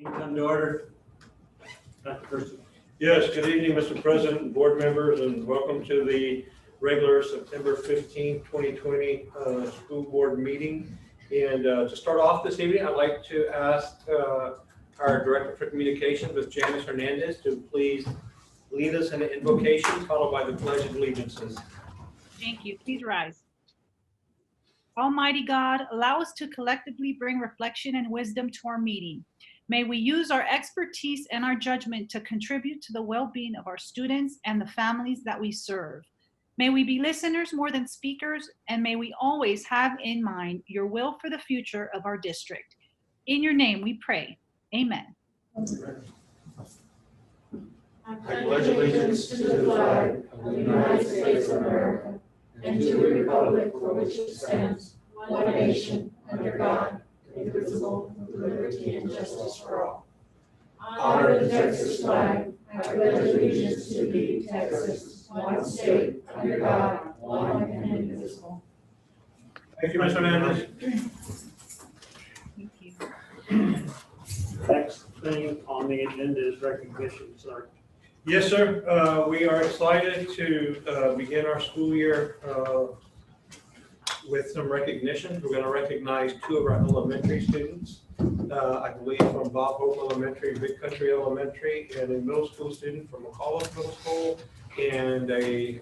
Come to order. Dr. Verstappen. Yes, good evening, Mr. President and board members, and welcome to the regular September 15, 2020 school board meeting. And to start off this evening, I'd like to ask our Director for Communications, Ms. Janice Hernandez, to please lead us in an invocation followed by the Pledge of Allegiances. Thank you. Please rise. Almighty God, allow us to collectively bring reflection and wisdom to our meeting. May we use our expertise and our judgment to contribute to the well-being of our students and the families that we serve. May we be listeners more than speakers, and may we always have in mind your will for the future of our district. In your name we pray. Amen. I pledge allegiance to the flag of the United States of America and to the republic for which it stands, one nation, under God, indivisible, with liberty and justice for all. Honor the Texas flag. I pledge allegiance to thee, Texas, one state, under God, one and indivisible. Thank you, Ms. Hernandez. Thank you. Next thing on the agenda is recognition, sir. Yes, sir. We are excited to begin our school year with some recognition. We're going to recognize two of our elementary students. I believe from Bob Hope Elementary, Big Country Elementary, and a middle school student from McCullough Middle School, and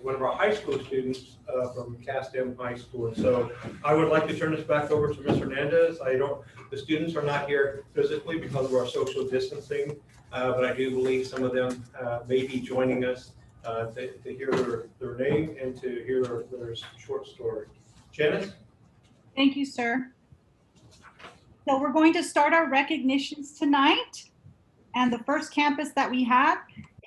one of our high school students from Castem High School. And so I would like to turn this back over to Ms. Hernandez. The students are not here physically because of our social distancing, but I do believe some of them may be joining us to hear their name and to hear their short story. Janice? Thank you, sir. So we're going to start our recognitions tonight. And the first campus that we have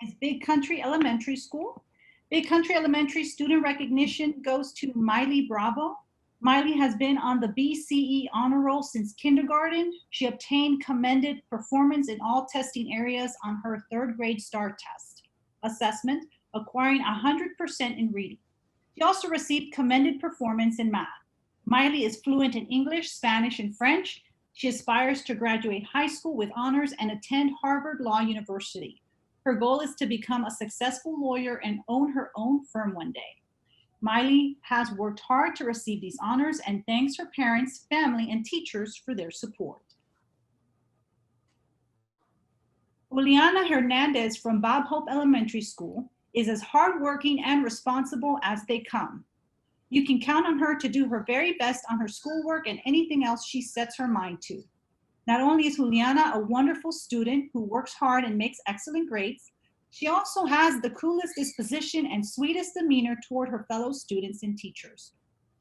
is Big Country Elementary School. Big Country Elementary student recognition goes to Miley Bravo. Miley has been on the BCE honor roll since kindergarten. She obtained commended performance in all testing areas on her third grade STAR test assessment, acquiring 100% in reading. She also received commended performance in math. Miley is fluent in English, Spanish, and French. She aspires to graduate high school with honors and attend Harvard Law University. Her goal is to become a successful lawyer and own her own firm one day. Miley has worked hard to receive these honors and thanks her parents, family, and teachers for their support. Juliana Hernandez from Bob Hope Elementary School is as hardworking and responsible as they come. You can count on her to do her very best on her schoolwork and anything else she sets her mind to. Not only is Juliana a wonderful student who works hard and makes excellent grades, she also has the coolest disposition and sweetest demeanor toward her fellow students and teachers.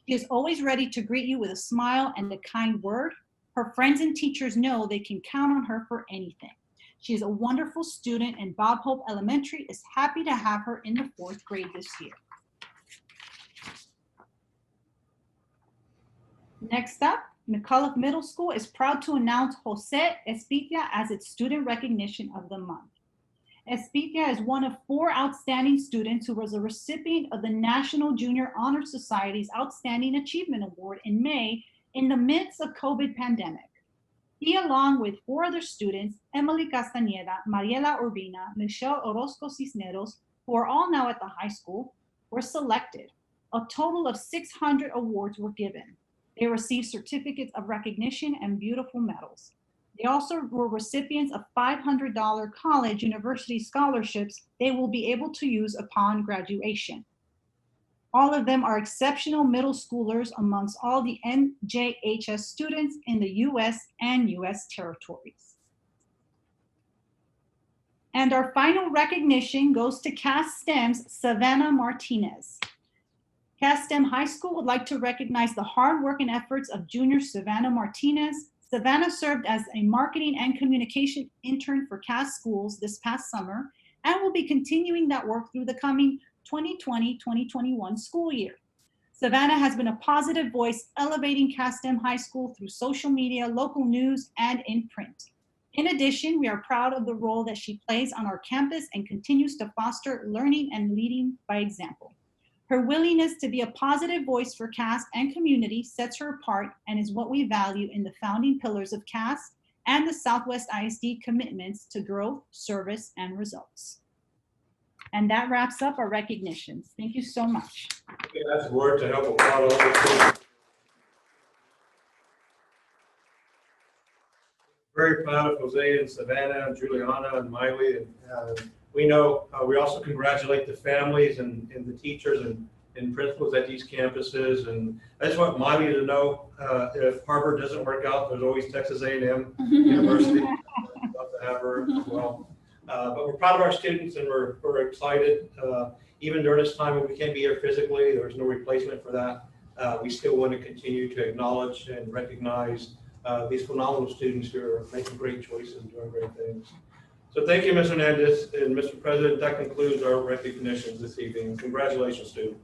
She is always ready to greet you with a smile and a kind word. Her friends and teachers know they can count on her for anything. She is a wonderful student, and Bob Hope Elementary is happy to have her in the 4th grade this year. Next up, McCullough Middle School is proud to announce Jose Espitia as its student recognition of the month. Espitia is one of 4 outstanding students who was a recipient of the National Junior Honor Society's Outstanding Achievement Award in May in the midst of COVID pandemic. He, along with 4 other students, Emily Castañeda, Mariela Urbina, Michelle Orozco Cisneros, who are all now at the high school, were selected. A total of 600 awards were given. They received certificates of recognition and beautiful medals. They also were recipients of $500 college university scholarships they will be able to use upon graduation. All of them are exceptional middle schoolers amongst all the NJHS students in the US and US territories. And our final recognition goes to Castem's Savannah Martinez. Castem High School would like to recognize the hard work and efforts of junior Savannah Martinez. Savannah served as a marketing and communication intern for Cass Schools this past summer and will be continuing that work through the coming 2020-2021 school year. Savannah has been a positive voice elevating Castem High School through social media, local news, and in print. In addition, we are proud of the role that she plays on our campus and continues to foster learning and leading by example. Her willingness to be a positive voice for CAST and community sets her apart and is what we value in the founding pillars of CAST and the Southwest ISD commitments to growth, service, and results. And that wraps up our recognitions. Thank you so much. That's a word to help applaud all the students. Very proud of Jose and Savannah and Juliana and Miley. And we know, we also congratulate the families and the teachers and principals at these campuses. And I just want Miley to know, if Harvard doesn't work out, there's always Texas A&M University. Love to have her as well. But we're proud of our students, and we're excited. Even during this time when we can't be here physically, there's no replacement for that. We still want to continue to acknowledge and recognize these phenomenal students who are making great choices and doing great things. So thank you, Mr. Hernandez and Mr. President. That concludes our recognitions this evening. Congratulations, students.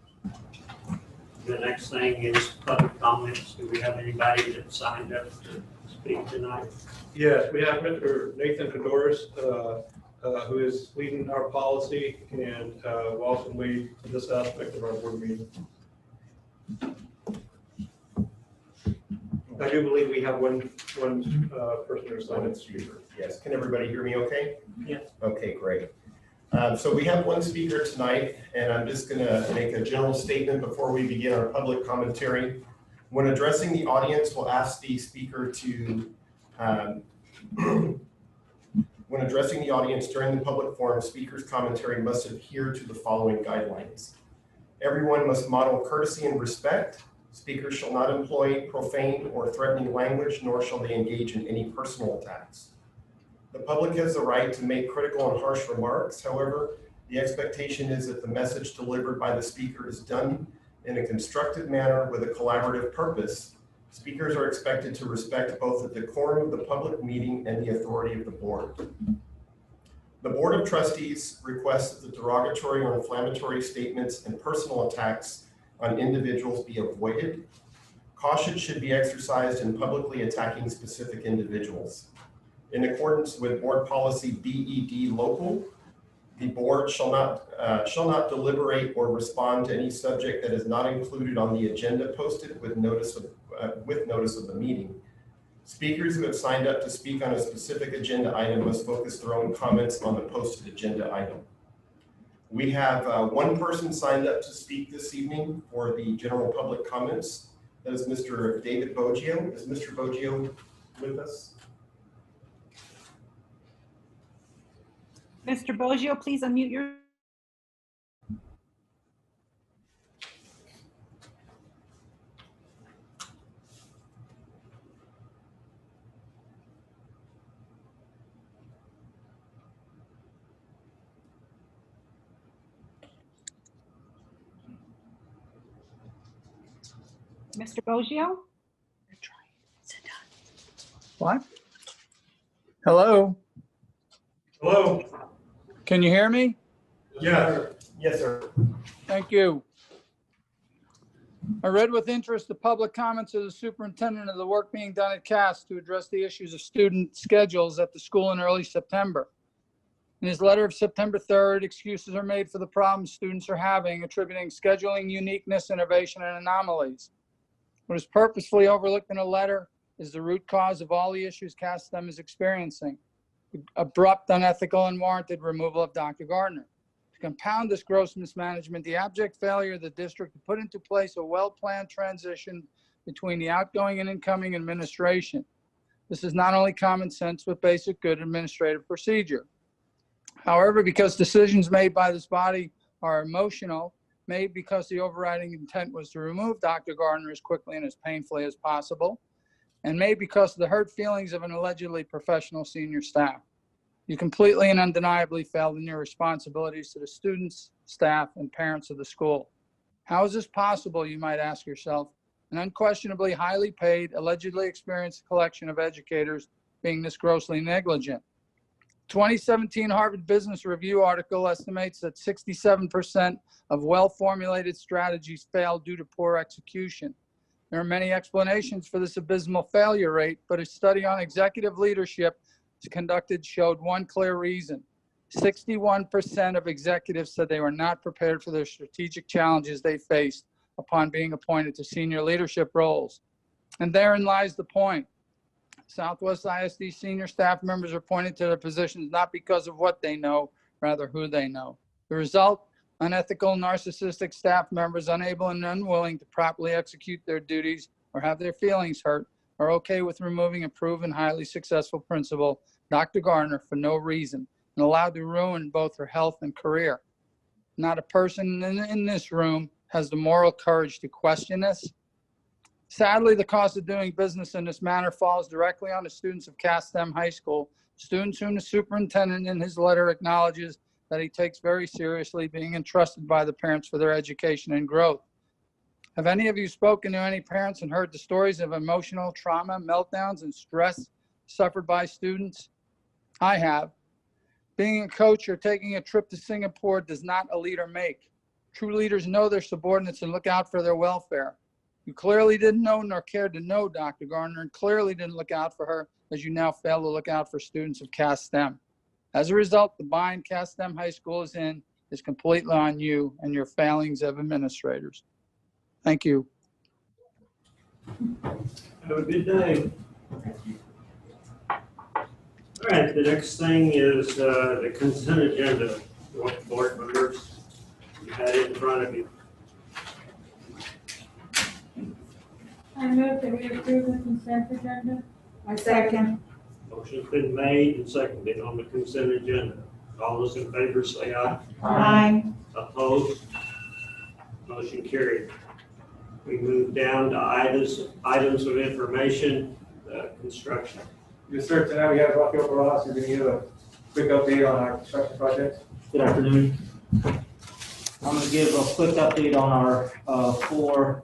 The next thing is public comments. Do we have anybody that signed up to speak tonight? Yes, we have Mr. Nathan Codoris, who is leading our policy and will also lead this aspect of our board meeting. I do believe we have one person who signed up. Yes, can everybody hear me okay? Yes. Okay, great. So we have one speaker tonight, and I'm just going to make a general statement before we begin our public commentary. When addressing the audience, we'll ask the speaker to, when addressing the audience during the public forum, speaker's commentary must adhere to the following guidelines. Everyone must model courtesy and respect. Speakers shall not employ profane or threatening language, nor shall they engage in any personal attacks. The public has the right to make critical and harsh remarks. However, the expectation is that the message delivered by the speaker is done in a constructive manner with a collaborative purpose. Speakers are expected to respect both the decorum of the public meeting and the authority of the board. The Board of Trustees requests that the derogatory or inflammatory statements and personal attacks on individuals be avoided. Caution should be exercised in publicly attacking specific individuals. In accordance with board policy BED local, the board shall not deliberate or respond to any subject that is not included on the agenda posted with notice of the meeting. Speakers who have signed up to speak on a specific agenda item must focus their own comments on the posted agenda item. We have one person signed up to speak this evening for the general public comments. That is Mr. David Boggio. Is Mr. Boggio with us? Mr. Boggio, please unmute your. Mr. Boggio? What? Hello, Hello. can you hear me? Yeah. Yes, sir. Thank you. I read with interest the public comments of the superintendent of the work being done at CAS to address the issues of student schedules at the school in early September. In his letter of September 3rd, excuses are made for the problems students are having, attributing scheduling uniqueness, innovation, and anomalies. What is purposefully overlooked in a letter is the root cause of all the issues CASTEM is experiencing: the abrupt, unethical, and warranted removal of Dr. Gardner. To compound this gross mismanagement, the abject failure of the district to put into place a well-planned transition between the outgoing and incoming administration. This is not only common sense, but basic good administrative procedure. However, because decisions made by this body are emotional, made because the overriding intent was to remove Dr. Gardner as quickly and as painfully as possible, and made because of the hurt feelings of an allegedly professional senior staff. You completely and undeniably failed in your responsibilities to the students, staff, and parents of the school. How is this possible, you might ask yourself? An unquestionably highly paid, allegedly experienced collection of educators being this grossly negligent. 2017 Harvard Business Review article estimates that 67% of well-formulated strategies fail due to poor execution. There are many explanations for this abysmal failure rate, but a study on executive leadership conducted showed one clear reason. 61% of executives said they were not prepared for the strategic challenges they faced upon being appointed to senior leadership roles. And therein lies the point. Southwest ISD senior staff members are appointed to their positions not because of what they know, rather who they know. The result, unethical, narcissistic staff members unable and unwilling to properly execute their duties or have their feelings hurt are okay with removing a proven highly successful principal, Dr. Gardner, for no reason and allowed to ruin both her health and career. Not a person in this room has the moral courage to question this. Sadly, the cost of doing business in this manner falls directly on the students of Castem High School, students whom the superintendent in his letter acknowledges that he takes very seriously, being entrusted by the parents for their education and growth. Have any of you spoken to any parents and heard the stories of emotional trauma, meltdowns, and stress suffered by students? I have. Being a coach or taking a trip to Singapore does not a leader make. True leaders know their subordinates and look out for their welfare. You clearly didn't know nor cared to know Dr. Gardner and clearly didn't look out for her as you now fail to look out for students of Castem. As a result, the bind Castem High School is in is completely on you and your failings of administrators. Thank you. Have a good day. All right, the next thing is the consent agenda. What board members you had it in front of you? I move that we approve the consent agenda. I second. Motion's been made and seconded on the consent agenda. All those in favor say aye. Aye. Opposed? Motion carried. We move down to items of information, construction. Yes, sir. Tonight we have Rafael Barras who's going to give a quick update on our construction project. Good afternoon. I'm going to give a quick update on our 4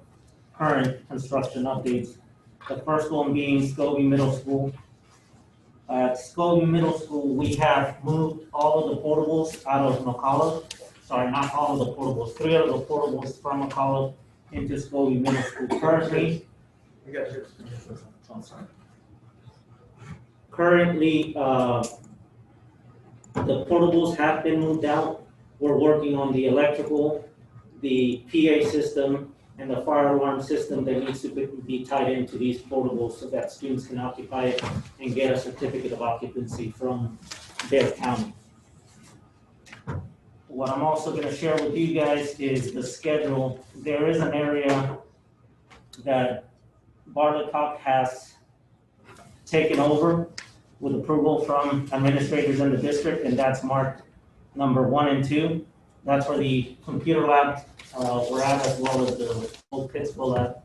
current construction updates. The first one being Scobie Middle School. At Scobie Middle School, we have moved all of the portables out of McCullough. Sorry, not all of the portables, 3 of the portables from McCullough into Scobie Middle School. Currently, the portables have been moved out. We're working on the electrical, the PA system, and the fire alarm system that needs to be tied into these portables so that students can occupy it and get a certificate of occupancy from their county. What I'm also going to share with you guys is the schedule. There is an area that Barleycock has taken over with approval from administrators in the district, and that's marked number 1 and 2. That's where the computer lab we're at, as well as the old Pittsburgh lab,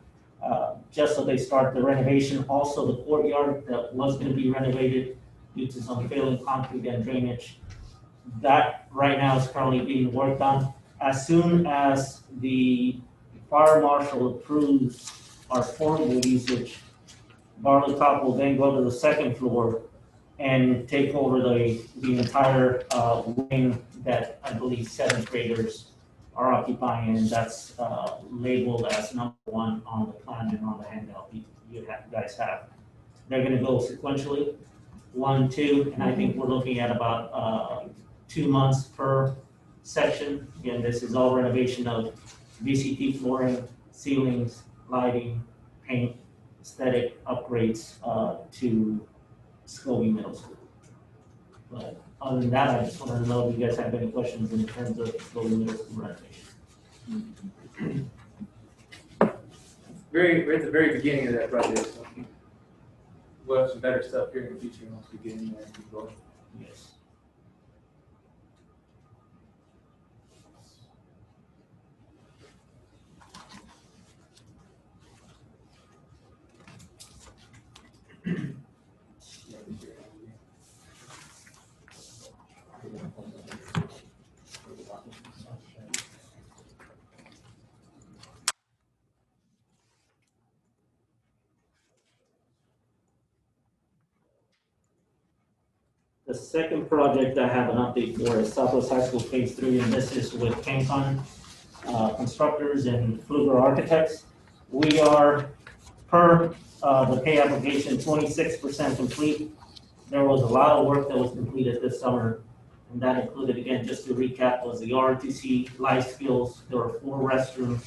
just so they start the renovation. Also, the courtyard that was going to be renovated due to some failing concrete and drainage. That right now is currently being worked on. As soon as the fire marshal approves our portable usage, Barleycock will then go to the 2nd floor and take over the entire wing that I believe 7th graders are occupying, and that's labeled as number 1 on the plan and on the handout you guys have. They're going to go sequentially, 1, 2, and I think we're looking at about 2 months per section. Again, this is all renovation of VCT flooring, ceilings, lighting, paint, aesthetic upgrades to Scobie Middle School. But other than that, I just wanted to know if you guys have any questions in terms of Scobie Middle School renovation. We're at the very beginning of that project. So we'll have some better stuff here in the future once we get in there and keep going. Yes. The second project I have an update for is Southwest High School Phase 3, and this is with Cancon Constructors and Fluger Architects. We are, per the pay application, 26% complete. There was a lot of work that was completed this summer, and that included, again, just to recap, was the ROTC life skills. There were 4 restrooms,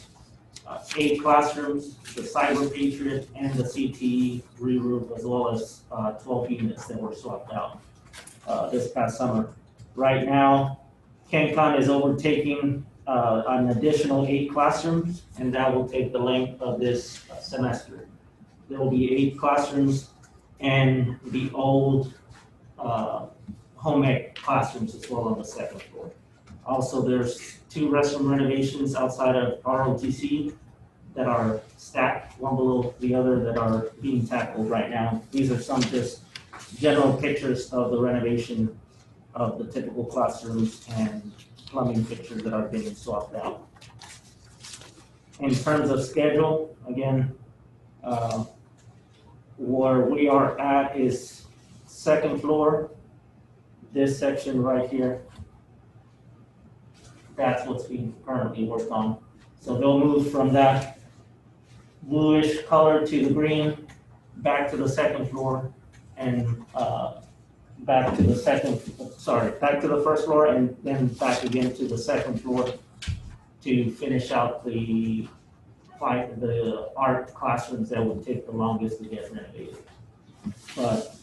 8 classrooms, the Cyber Patriot, and the CTE re-roof, as well as 12 units that were swapped out this past summer. Right now, CanCon is overtaking an additional 8 classrooms, and that will take the length of this semester. There will be 8 classrooms and the old home ec classrooms as well on the 2nd floor. Also, there's 2 restroom renovations outside of ROTC that are stacked, one below the other, that are being tackled right now. These are some just general pictures of the renovation of the typical classrooms and plumbing fixtures that are being swapped out. In terms of schedule, again, where we are at is 2nd floor, this section right here. That's what's being currently worked on. So they'll move from that bluish color to the green, back to the 2nd floor, and back to the 1st floor, and then back again to the 2nd floor to finish out the art classrooms that would take the longest to get renovated. But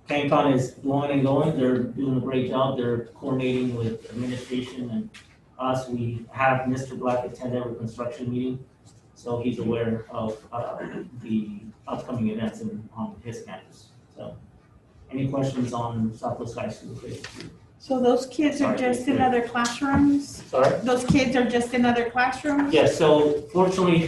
CanCon is blowing and going. They're doing a great job. They're coordinating with administration and us. We have Mr. Black attend every construction meeting, so he's aware of the upcoming events on his campus. So, any questions on Southwest High School? So those kids are just in other classrooms? Sorry? Those kids are just in other classrooms? Yes, so fortunately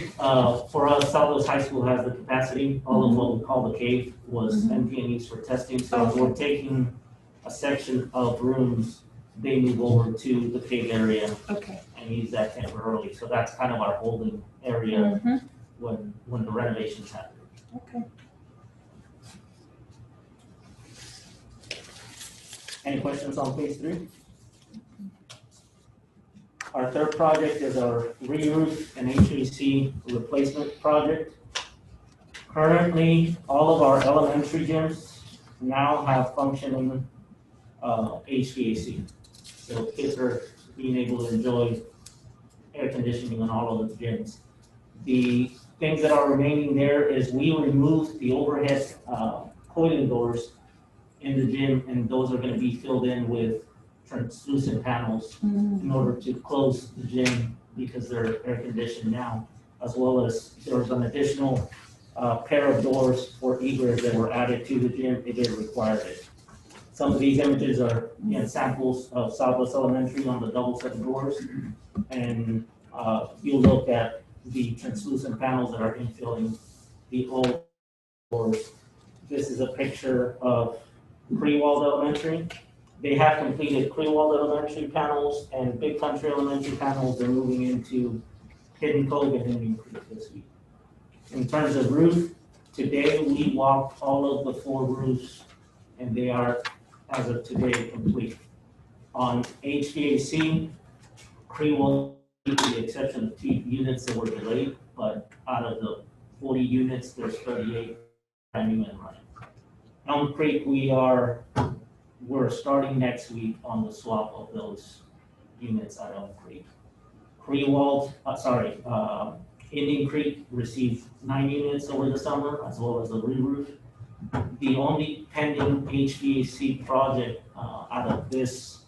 for us, Southwest High School has the capacity. All of what we call the cave was empty and used for testing. So if we're taking a section of rooms, they move over to the cave area Okay. and use that temporarily. So that's kind of our holding area when the renovations happen. Okay. Any questions on phase 3? Our 3rd project is our re-roof and HVC replacement project. Currently, all of our elementary gyms now have functioning HVAC. So kids are being able to enjoy air conditioning on all of the gyms. The things that are remaining there is we removed the overhead coiling doors in the gym, and those are going to be filled in with translucent panels in order to close the gym because they're air conditioned now, as well as there's an additional pair of doors for egress that were added to the gym if it required it. Some of these images are samples of Southwest Elementary on the double set doors, and you'll look at the translucent panels that are infilling the old doors. This is a picture of Pre-Walled Elementary. They have completed Pre-Walled Elementary panels and Big Country Elementary panels. They're moving into Hidden Cove and Indian Creek this week. In terms of roof, today we walked all of the 4 roofs, and they are, as of today, complete. On HVAC, Pre-Walled, with the exception of 2 units that were delayed, but out of the 40 units, there's 38 brand new and running. Elm Creek, we're starting next week on the swap of those units at Elm Creek. Pre-Walled, Indian Creek received 9 units over the summer, as well as the re-roof. The only pending HVAC project out of this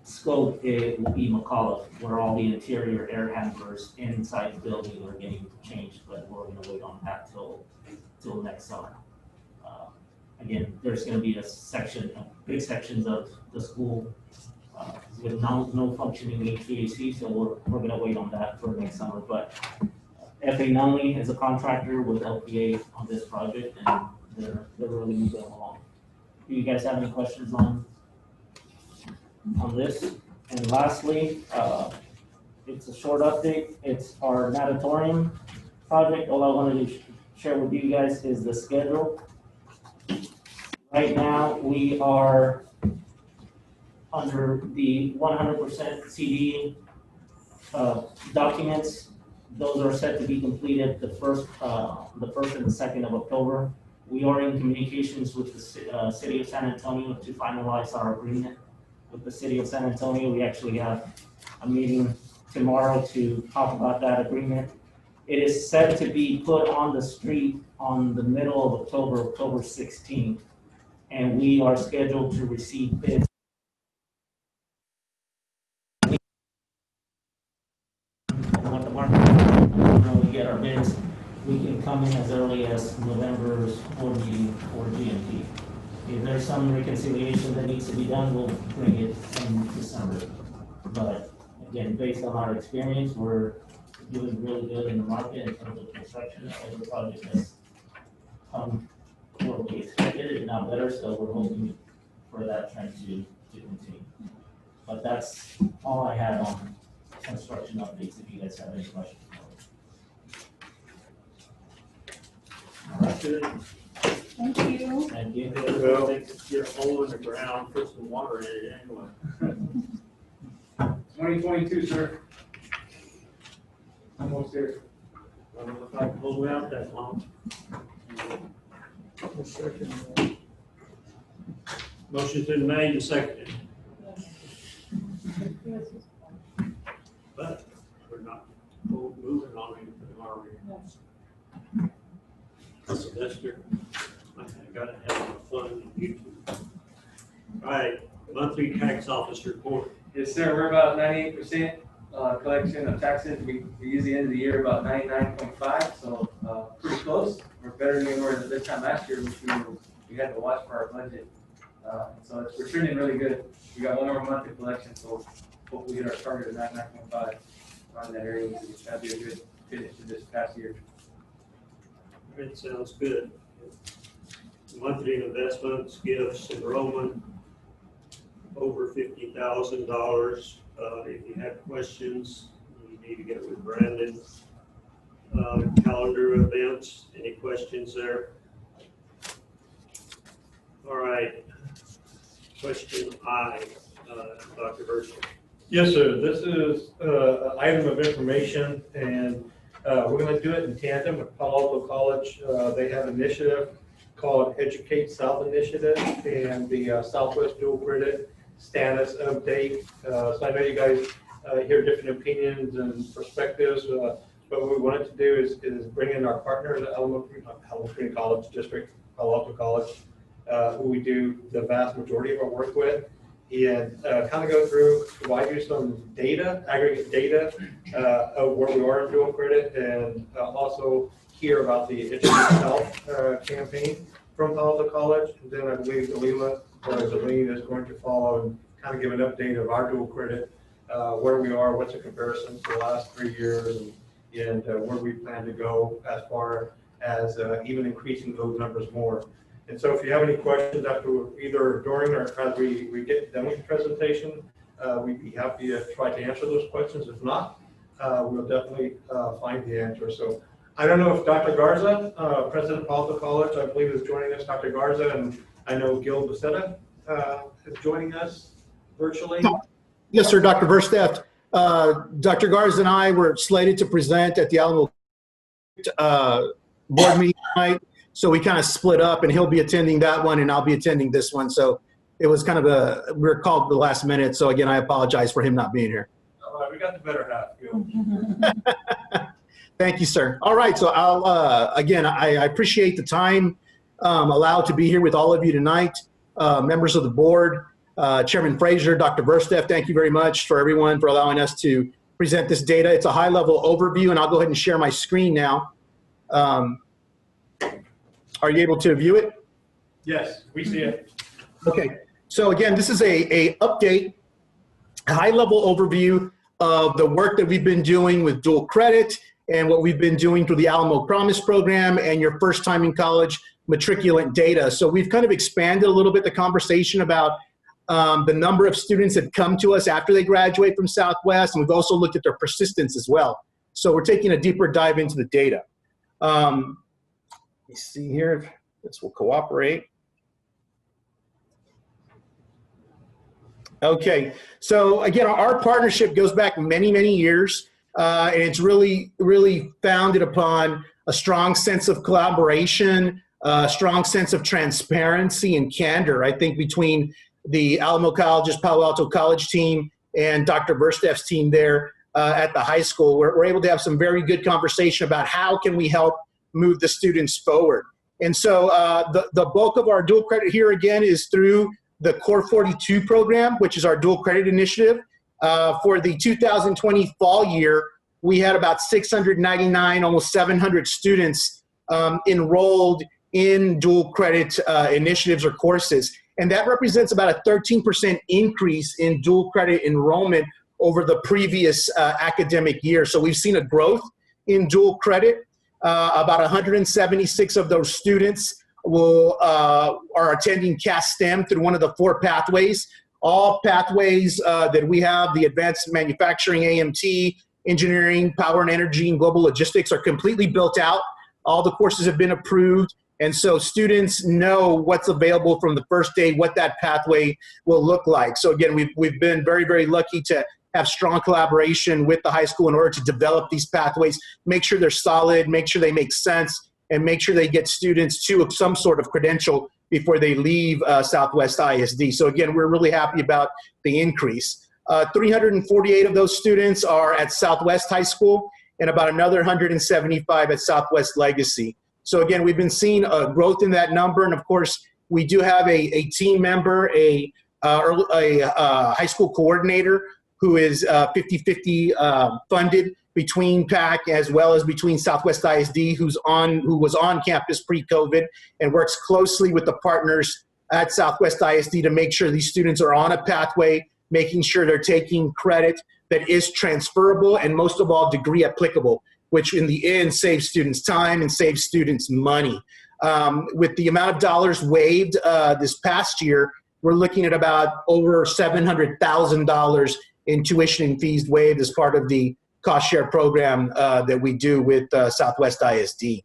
scope will be McAuliffe, where all the interior air handlers inside the building are getting changed, but we're going to wait on that till next summer. Again, there's going to be big sections of the school with no functioning HVAC, so we're going to wait on that for next summer. But FA Nunley is a contractor with LPA on this project, and they're really moving along. Do you guys have any questions on this? And lastly, it's a short update. It's our Natatorium project. All I wanted to share with you guys is the schedule. Right now, we are under the 100% CD documents. Those are set to be completed the 1st and the 2nd of October. We are in communications with the City of San Antonio to finalize our agreement with the City of San Antonio. We actually have a meeting tomorrow to talk about that agreement. It is set to be put on the street on the middle of October, October 16th. And we are scheduled to receive bids. What the market, when we get our bids, we can come in as early as November's board meeting for GMP. If there's some reconciliation that needs to be done, we'll bring it in December. But again, based on our experience, we're doing really good in the market in terms of construction. Every project has come where we expected it, not better, so we're hoping for that trend to continue. But that's all I had on construction updates, if you guys have any questions. All right, Good. Thank you. thank you. Well, get a hole in the ground, put some water in it anyway. 2022, sir. Almost there. I don't know if I can hold out that long. Motion's been made and seconded. But we're not moving on anything, are we? Sylvester, I gotta have my fun on YouTube. All right, monthly tax office report. Yes, sir, we're about 98% collection of taxes. We usually end the year about 99.5, so pretty close. We're better than we were this time last year, which we had to watch for our budget. So we're trending really good. We got one more month of collection, so hopefully we hit our target of 99.5 around that area. That'd be a good finish to this past year. It sounds good. Monthly investments, gifts, enrollment, over $50,000. If you have questions, you need to get with Brandon. Calendar events, any questions there? All right. Question I, Dr. Verstappen. Yes, sir. This is an item of information, and we're going to do it in tandem with Palo Alto College. They have an initiative called Educate South Initiative and the Southwest Dual Credit Status Update. So I know you guys hear different opinions and perspectives, but what we wanted to do is bring in our partner, the Alamo Community College District, Palo Alto College, who we do the vast majority of our work with, and kind of go through, provide you some data, aggregate data of where we are in dual credit, and also hear about the Educate South campaign from Palo Alto College. And then I believe Zelene is going to follow and kind of give an update of our dual credit, where we are, what's the comparison to the last 3 years, and where we plan to go as far as even increasing those numbers more. And so if you have any questions after either during or as we get done with the presentation, we'd be happy to try to answer those questions. If not, we'll definitely find the answer. So I don't know if Dr. Garza, President of Palo Alto College, I believe is joining us, Dr. Garza, and I know Gil Becerra is joining us virtually. Yes, sir, Dr. Verstappen. Dr. Garza and I were slated to present at the Alamo board meeting tonight. So we kind of split up, and he'll be attending that one, and I'll be attending this one. So it was kind of we were called the last minute. So again, I apologize for him not being here. All right, we got the better half, Gil. Thank you, sir. All right, so again, I appreciate the time allowed to be here with all of you tonight. Members of the board, Chairman Frazier, Dr. Verstappen, thank you very much for everyone for allowing us to present this data. It's a high-level overview, and I'll go ahead and share my screen now. Are you able to view it? Yes, we see it. Okay, so again, this is a update, a high-level overview of the work that we've been doing with dual credit and what we've been doing through the Alamo Promise program and your first time in college matriculant data. So we've kind of expanded a little bit the conversation about the number of students that come to us after they graduate from Southwest, and we've also looked at their persistence as well. So we're taking a deeper dive into the data. Let me see here if this will cooperate. Okay, so again, our partnership goes back many, many years, and it's really, really founded upon a strong sense of collaboration, a strong sense of transparency and candor, I think, between the Alamo College's Palo Alto College team and Dr. Verstappen's team there. at the high school. We're able to have some very good conversation about how can we help move the students forward. And so the bulk of our dual credit here again is through the Core 42 program, which is our dual credit initiative. For the 2020 fall year, we had about 699, almost 700 students enrolled in dual credit initiatives or courses. And that represents about a 13% increase in dual credit enrollment over the previous academic year. So we've seen a growth in dual credit. About 176 of those students are attending CAS STEM through one of the 4 pathways. All pathways that we have, the advanced manufacturing, AMT, engineering, power and energy, and global logistics, are completely built out. All the courses have been approved. And so students know what's available from the first day, what that pathway will look like. So again, we've been very, very lucky to have strong collaboration with the high school in order to develop these pathways, make sure they're solid, make sure they make sense, and make sure they get students to some sort of credential before they leave Southwest ISD. So again, we're really happy about the increase. 348 of those students are at Southwest High School and about another 175 at Southwest Legacy. So again, we've been seeing a growth in that number. And of course, we do have a team member, a high school coordinator who is 50-50 funded between PAC as well as between Southwest ISD, who was on campus pre-COVID and works closely with the partners at Southwest ISD to make sure these students are on a pathway, making sure they're taking credit that is transferable and most of all degree applicable, which in the end saves students time and saves students money. With the amount of dollars waived this past year, we're looking at about over $700,000 in tuition and fees waived as part of the cost share program that we do with Southwest ISD.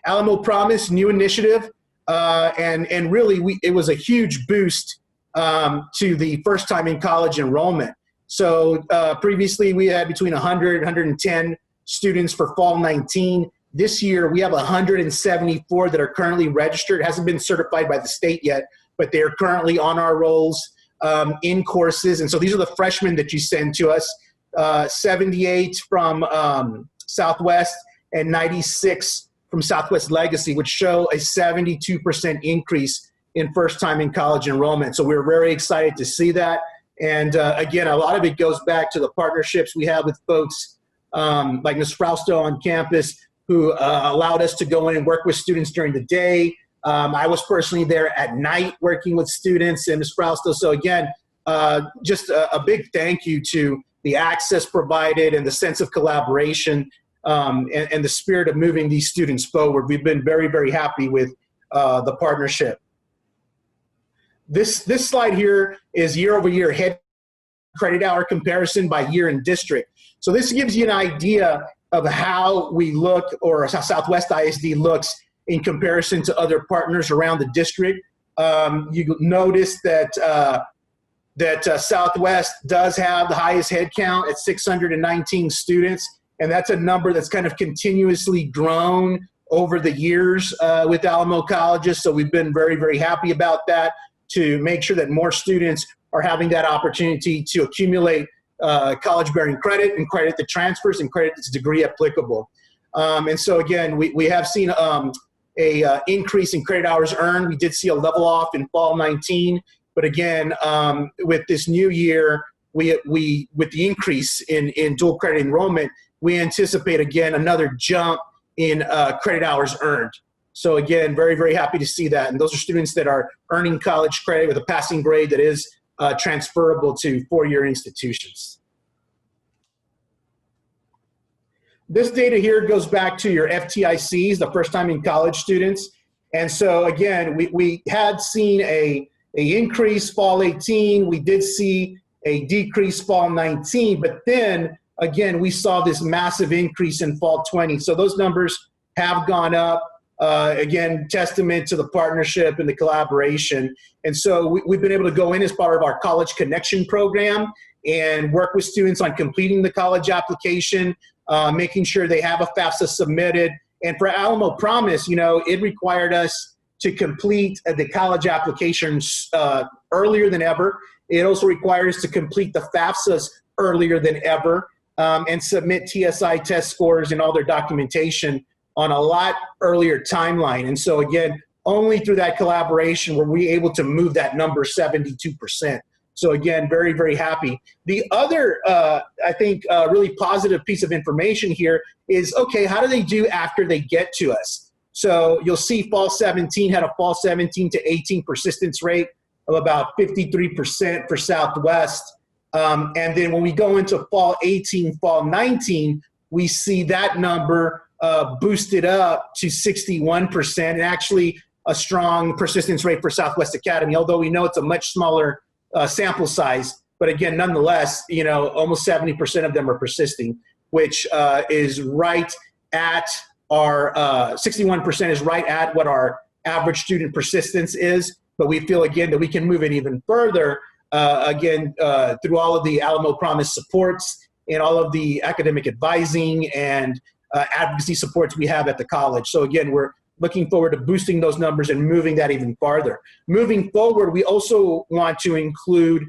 Alamo Promise, new initiative, and really it was a huge boost to the first time in college enrollment. So previously we had between 100 and 110 students for fall 19. This year we have 174 that are currently registered. It hasn't been certified by the state yet, but they are currently on our rolls in courses. And so these are the freshmen that you send to us, 78 from Southwest and 96 from Southwest Legacy, which show a 72% increase in first time in college enrollment. So we're very excited to see that. And again, a lot of it goes back to the partnerships we have with folks like Ms. Frausto on campus, who allowed us to go in and work with students during the day. I was personally there at night working with students and Ms. Frausto. So again, just a big thank you to the access provided and the sense of collaboration and the spirit of moving these students forward. We've been very, very happy with the partnership. This slide here is year-over-year head credit hour comparison by year and district. So this gives you an idea of how we look, or how Southwest ISD looks in comparison to other partners around the district. You notice that Southwest does have the highest head count at 619 students, and that's a number that's kind of continuously grown over the years with Alamo colleges. So we've been very, very happy about that, to make sure that more students are having that opportunity to accumulate college-bearing credit and credit that transfers and credit that's degree applicable. And so again, we have seen a increase in credit hours earned. We did see a level off in fall 19, but again, with this new year, with the increase in dual credit enrollment, we anticipate again another jump in credit hours earned. So again, very, very happy to see that. And those are students that are earning college credit with a passing grade that is transferable to four-year institutions. This data here goes back to your FTICs, the first time in college students. And so again, we had seen a increase fall 18. We did see a decrease fall 19, but then again, we saw this massive increase in fall 20. So those numbers have gone up. Again, testament to the partnership and the collaboration. And so we've been able to go in as part of our College Connection program and work with students on completing the college application, making sure they have a FAFSA submitted. And for Alamo Promise, it required us to complete the college applications earlier than ever. It also requires us to complete the FAFSAs earlier than ever. and submit TSI test scores and all their documentation on a lot earlier timeline. And so again, only through that collaboration were we able to move that number 72%. So again, very, very happy. The other, I think, really positive piece of information here is, okay, how do they do after they get to us? So you'll see fall 17 had a fall 17 to 18 persistence rate of about 53% for Southwest. And then when we go into fall 18, fall 19, we see that number boosted up to 61%, and actually a strong persistence rate for Southwest Academy, although we know it's a much smaller sample size. But again, nonetheless, you know, almost 70% of them are persisting, which is right at our 61% is right at what our average student persistence is. But we feel, again, that we can move it even further, through all of the Alamo Promise supports and all of the academic advising and advocacy supports we have at the college. So again, we're looking forward to boosting those numbers and moving that even farther. Moving forward, we also want to include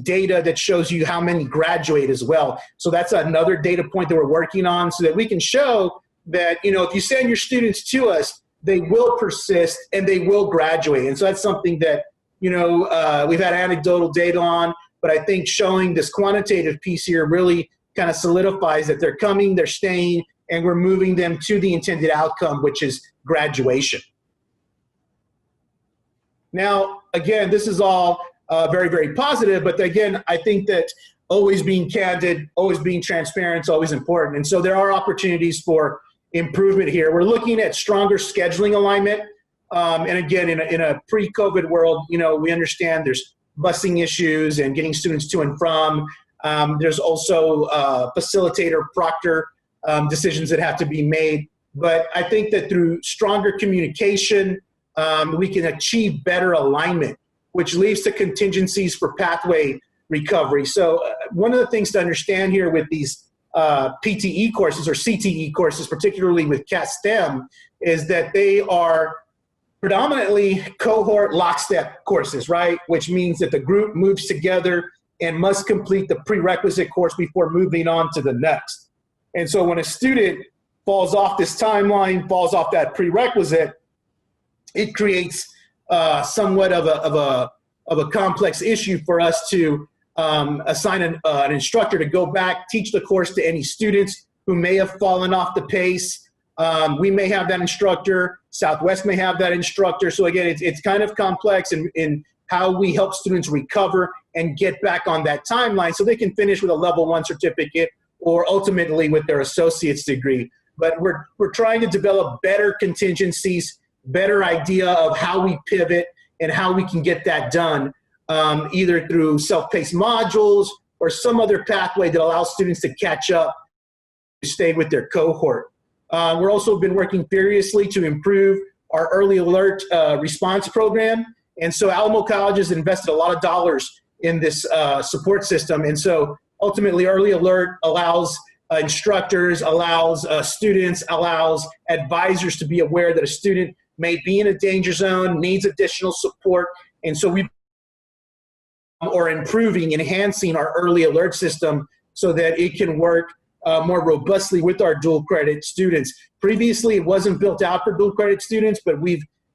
data that shows you how many graduate as well. So that's another data point that we're working on, so that we can show that, you know, if you send your students to us, they will persist and they will graduate. And so that's something that, you know, we've had anecdotal data on, but I think showing this quantitative piece here really kind of solidifies that they're coming, they're staying, and we're moving them to the intended outcome, which is graduation. Now, again, this is all very, very positive, but again, I think that always being candid, always being transparent is always important. And so there are opportunities for improvement here. We're looking at stronger scheduling alignment. And again, in a pre-COVID world, you know, we understand there's busing issues and getting students to and from. There's also facilitator, proctor decisions that have to be made. But I think that through stronger communication, we can achieve better alignment, which leads to contingencies for pathway recovery. So one of the things to understand here with these PTE courses or CTE courses, particularly with CAT-STEM, is that they are predominantly cohort lockstep courses, right? Which means that the group moves together and must complete the prerequisite course before moving on to the next. And so when a student falls off this timeline, falls off that prerequisite, it creates somewhat of a complex issue for us to assign an instructor to go back, teach the course to any students who may have fallen off the pace. We may have that instructor, Southwest may have that instructor. So again, it's kind of complex in how we help students recover and get back on that timeline so they can finish with a level 1 certificate or ultimately with their associate's degree. But we're trying to develop better contingencies, better idea of how we pivot and how we can get that done, either through self-paced modules or some other pathway that allows students to catch up, to stay with their cohort. We're also been working furiously to improve our early alert response program. And so Alamo College has invested a lot of dollars in this support system. And so ultimately early alert allows instructors, allows students, allows advisors to be aware that a student may be in a danger zone, needs additional support. And so we are improving, enhancing our early alert system so that it can work more robustly with our dual credit students. Previously, it wasn't built out for dual credit students, but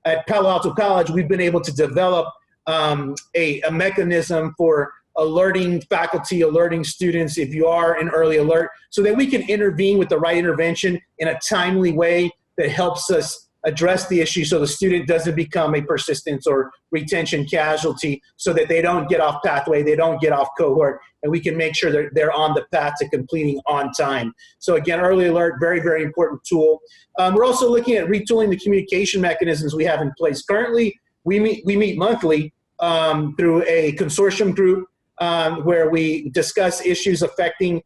at Palo Alto College, we've been able to develop a mechanism for alerting faculty, alerting students if you are in early alert, so that we can intervene with the right intervention in a timely way that helps us address the issue so the student doesn't become a persistence or retention casualty, so that they don't get off pathway, they don't get off cohort, and we can make sure they're on the path to completing on time. So again, early alert, very, very important tool. We're also looking at retooling the communication mechanisms we have in place. Currently, we meet monthly through a consortium group where we discuss issues affecting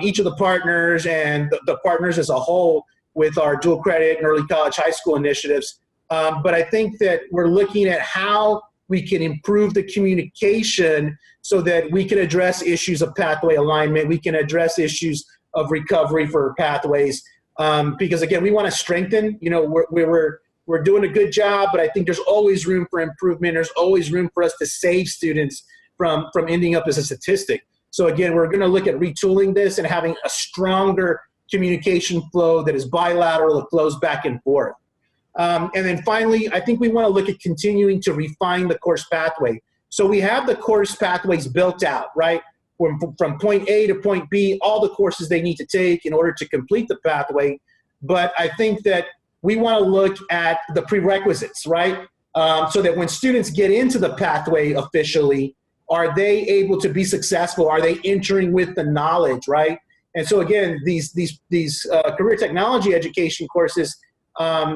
each of the partners and the partners as a whole with our dual credit and early college high school initiatives. But I think that we're looking at how we can improve the communication so that we can address issues of pathway alignment, we can address issues of recovery for pathways. Because again, we want to strengthen, you know, we're doing a good job, but I think there's always room for improvement. There's always room for us to save students from ending up as a statistic. So again, we're going to look at retooling this and having a stronger communication flow that is bilateral, that flows back and forth. And then finally, I think we want to look at continuing to refine the course pathway. So we have the course pathways built out, right? From point A to point B, all the courses they need to take in order to complete the pathway. But I think that we want to look at the prerequisites, right? So that when students get into the pathway officially, are they able to be successful? Are they entering with the knowledge, right? And so again, these career technology education courses,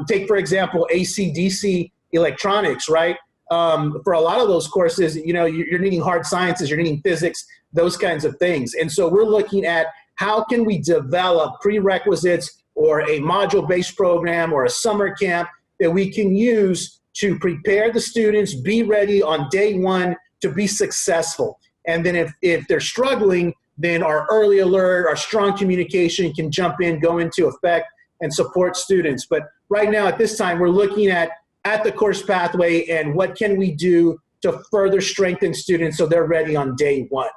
take for example, AC/DC electronics, right? For a lot of those courses, you know, you're needing hard sciences, you're needing physics, those kinds of things. And so we're looking at how can we develop prerequisites or a module-based program or a summer camp that we can use to prepare the students, be ready on day one to be successful. And then if they're struggling, then our early alert, our strong communication can jump in, go into effect, and support students. But right now at this time, we're looking at the course pathway and what can we do to further strengthen students so they're ready on day one.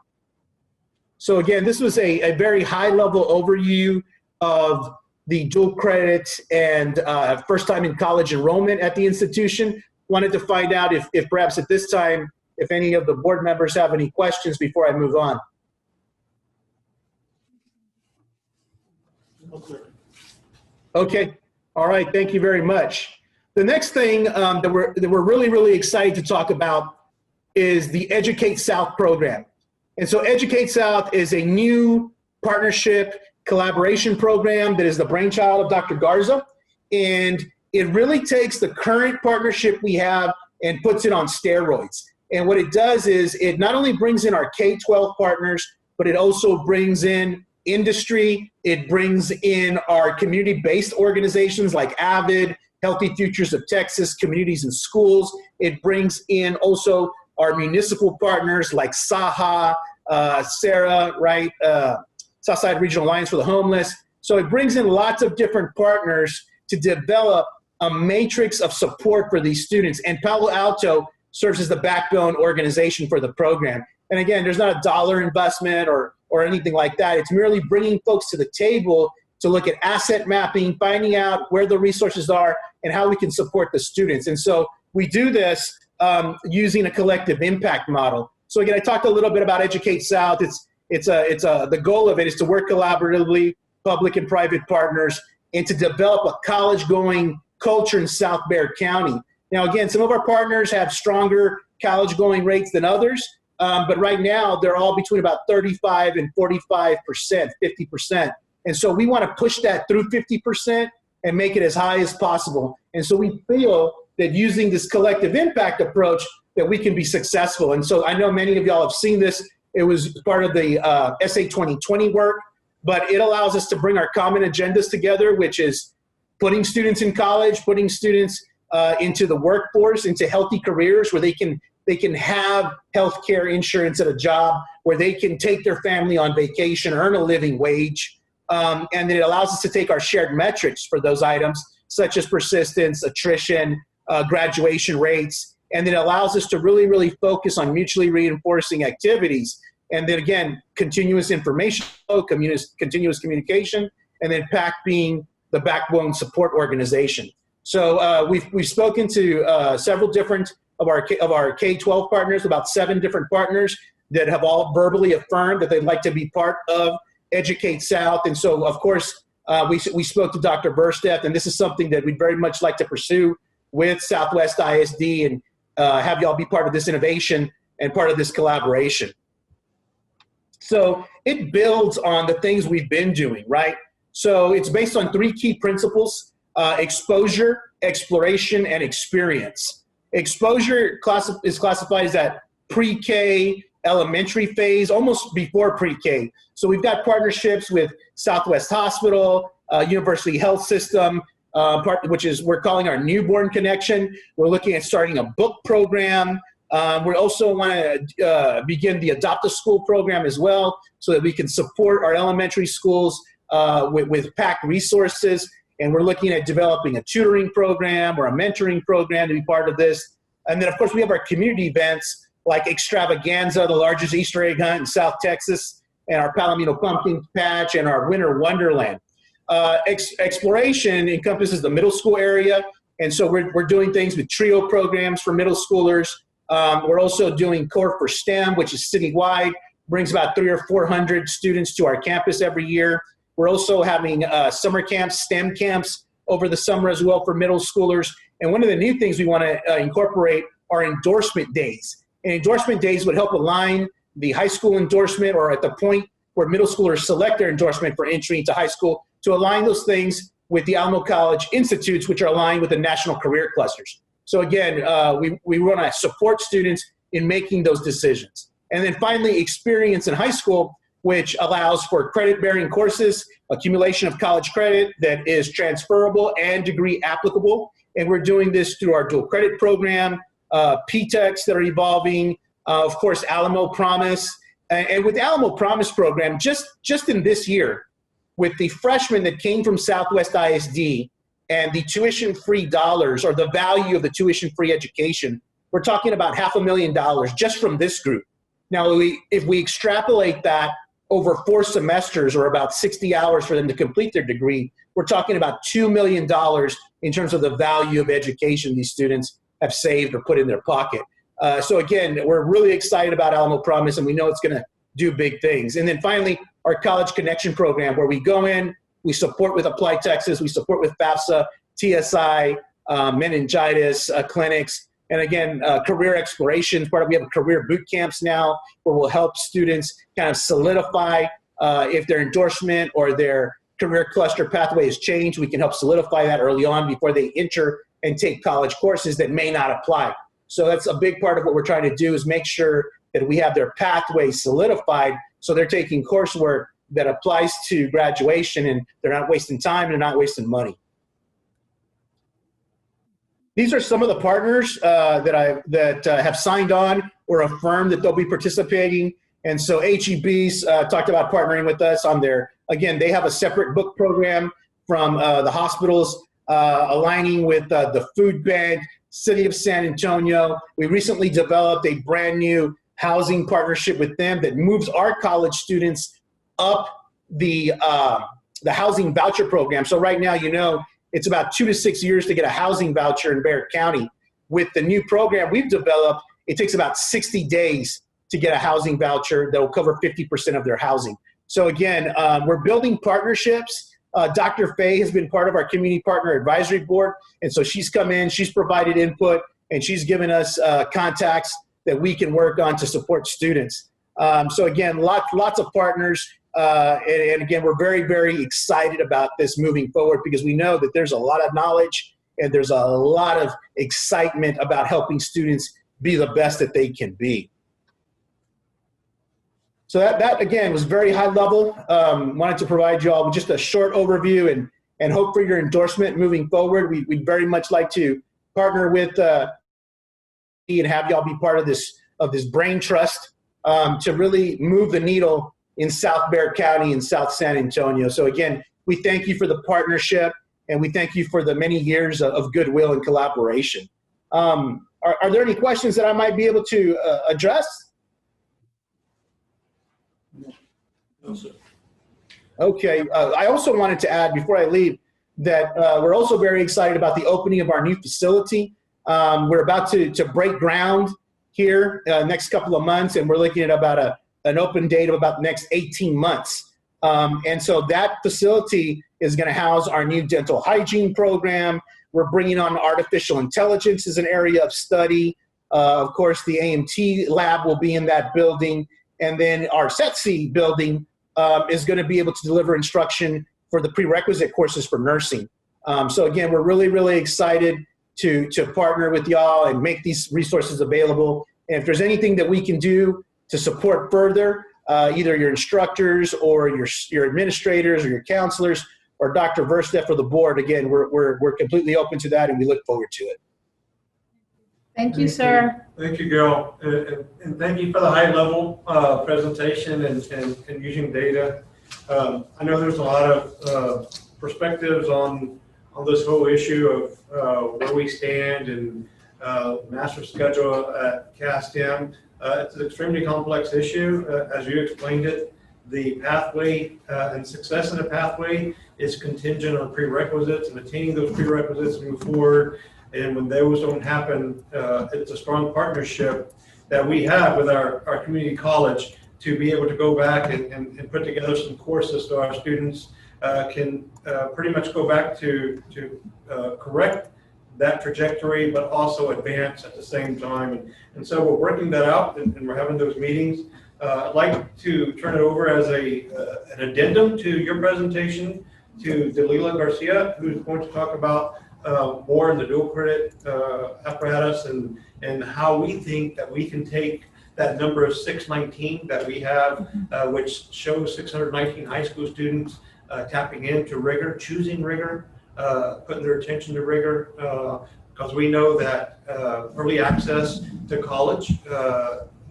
So again, this was a very high level overview of the dual credit and first time in college enrollment at the institution. Wanted to find out if perhaps at this time, if any of the board members have any questions before I move on. Okay, all right, thank you very much. The next thing that we're really, really excited to talk about is the Educate South program. And so Educate South is a new partnership collaboration program that is the brainchild of Dr. Garza. And it really takes the current partnership we have and puts it on steroids. And what it does is it not only brings in our K-12 partners, but it also brings in industry. It brings in our community-based organizations like AVID, Healthy Futures of Texas, Communities and Schools. It brings in also our municipal partners like SAHA, SARA, right? Southside Regional Alliance for the Homeless. So it brings in lots of different partners to develop a matrix of support for these students. And Palo Alto serves as the backbone organization for the program. And again, there's not a dollar investment or anything like that. It's merely bringing folks to the table to look at asset mapping, finding out where the resources are and how we can support the students. And so we do this using a collective impact model. So again, I talked a little bit about Educate South. The goal of it is to work collaboratively, public and private partners, and to develop a college-going culture in South Bexar County. Now, again, some of our partners have stronger college-going rates than others, but right now they're all between about 35 and 45%, 50%. And so we want to push that through 50% and make it as high as possible. And so we feel that using this collective impact approach that we can be successful. And so I know many of y'all have seen this. It was part of the SA 2020 work, but it allows us to bring our common agendas together, which is putting students in college, putting students into the workforce, into healthy careers where they can have healthcare insurance at a job, where they can take their family on vacation, earn a living wage. And then it allows us to take our shared metrics for those items, such as persistence, attrition, graduation rates, and then it allows us to really, really focus on mutually reinforcing activities. And then again, continuous information flow, continuous communication, and then PAC being the backbone support organization. So we've spoken to several different of our K-12 partners, about 7 different partners that have all verbally affirmed that they'd like to be part of Educate South. And so, of course, we spoke to Dr. Verstappen, and this is something that we'd very much like to pursue with Southwest ISD and have y'all be part of this innovation and part of this collaboration. So it builds on the things we've been doing, right? So it's based on 3 key principles: exposure, exploration, and experience. Exposure is classified as that pre-K, elementary phase, almost before pre-K. So we've got partnerships with Southwest Hospital, University Health System, which is we're calling our Newborn Connection. We're looking at starting a book program. We also want to begin the Adopt a School program as well, so that we can support our elementary schools with PAC resources. And we're looking at developing a tutoring program or a mentoring program to be part of this. And then, of course, we have our community events like Extravaganza, the largest Easter egg hunt in South Texas, and our Palomino Pumpkin Patch, and our Winter Wonderland. Exploration encompasses the middle school area, and so we're doing things with TRIO programs for middle schoolers. We're also doing Core for STEM, which is citywide, brings about 300 or 400 students to our campus every year. We're also having summer camps, STEM camps over the summer as well for middle schoolers. And one of the new things we want to incorporate are endorsement days. And endorsement days would help align the high school endorsement, or at the point where middle schoolers select their endorsement for entry into high school, to align those things with the Alamo College Institutes, which are aligned with the national career clusters. So again, we want to support students in making those decisions. And then finally, experience in high school, which allows for credit-bearing courses, accumulation of college credit that is transferable and degree applicable. And we're doing this through our dual credit program, PTECs that are evolving, of course, Alamo Promise. And with the Alamo Promise program, just in this year, with the freshmen that came from Southwest ISD and the tuition-free dollars, or the value of the tuition-free education, we're talking about $500,000 just from this group. Now, if we extrapolate that over 4 semesters, or about 60 hours for them to complete their degree, we're talking about $2 million in terms of the value of education these students have saved or put in their pocket. So again, we're really excited about Alamo Promise, and we know it's going to do big things. And then finally, our College Connection program, where we go in, we support with Apply Texas, we support with FAFSA, TSI, meningitis clinics, and again, career exploration. We have career boot camps now where we'll help students kind of solidify if their endorsement or their career cluster pathway has changed. We can help solidify that early on before they enter and take college courses that may not apply. So that's a big part of what we're trying to do, is make sure that we have their pathway solidified so they're taking coursework that applies to graduation, and they're not wasting time, they're not wasting money. These are some of the partners that have signed on or affirmed that they'll be participating. And so HEB's talked about partnering with us on their, again, they have a separate book program from the hospitals, aligning with the food bank, City of San Antonio. We recently developed a brand new housing partnership with them that moves our college students up the housing voucher program. So right now, you know, it's about 2 to 6 years to get a housing voucher in Barrett County. With the new program we've developed, it takes about 60 days to get a housing voucher that will cover 50% of their housing. So again, we're building partnerships. Dr. Faye has been part of our community partner advisory board. And so she's come in, she's provided input, and she's given us contacts that we can work on to support students. So again, lots of partners. And again, we're very, very excited about this moving forward, because we know that there's a lot of knowledge and there's a lot of excitement about helping students be the best that they can be. So that again, was very high level. Wanted to provide you all with just a short overview and hope for your endorsement moving forward. We'd very much like to partner with and have y'all be part of this brain trust to really move the needle in South Barrett County and South San Antonio. So again, we thank you for the partnership, and we thank you for the many years of goodwill and collaboration. Are there any questions that I might be able to address? No, sir. Okay. I also wanted to add before I leave that we're also very excited about the opening of our new facility. We're about to break ground here next couple of months, and we're looking at about an open date of about the next 18 months. And so that facility is going to house our new dental hygiene program. We're bringing on artificial intelligence as an area of study. Of course, the AMT lab will be in that building. And then our SETC building is going to be able to deliver instruction for the prerequisite courses for nursing. So again, we're really, really excited to partner with y'all and make these resources available. And if there's anything that we can do to support further, either your instructors or your administrators or your counselors or Dr. Verstappen or the board, again, we're completely open to that, and we look forward to it. Thank you, sir. Thank you, Gil. And thank you for the high level presentation and using data. I know there's a lot of perspectives on this whole issue of where we stand and master schedule at CASTM. It's an extremely complex issue. As you explained it, the pathway and success in the pathway is contingent on prerequisites and attaining those prerequisites to move forward. And when those don't happen, it's a strong partnership that we have with our community college to be able to go back and put together some courses so our students can pretty much go back to correct that trajectory, but also advance at the same time. And so we're working that out and we're having those meetings. I'd like to turn it over as an addendum to your presentation to Dalila Garcia, who's going to talk about more in the dual credit apparatus and how we think that we can take that number of 619 that we have, which shows 619 high school students tapping into rigor, choosing rigor, putting their attention to rigor, because we know that early access to college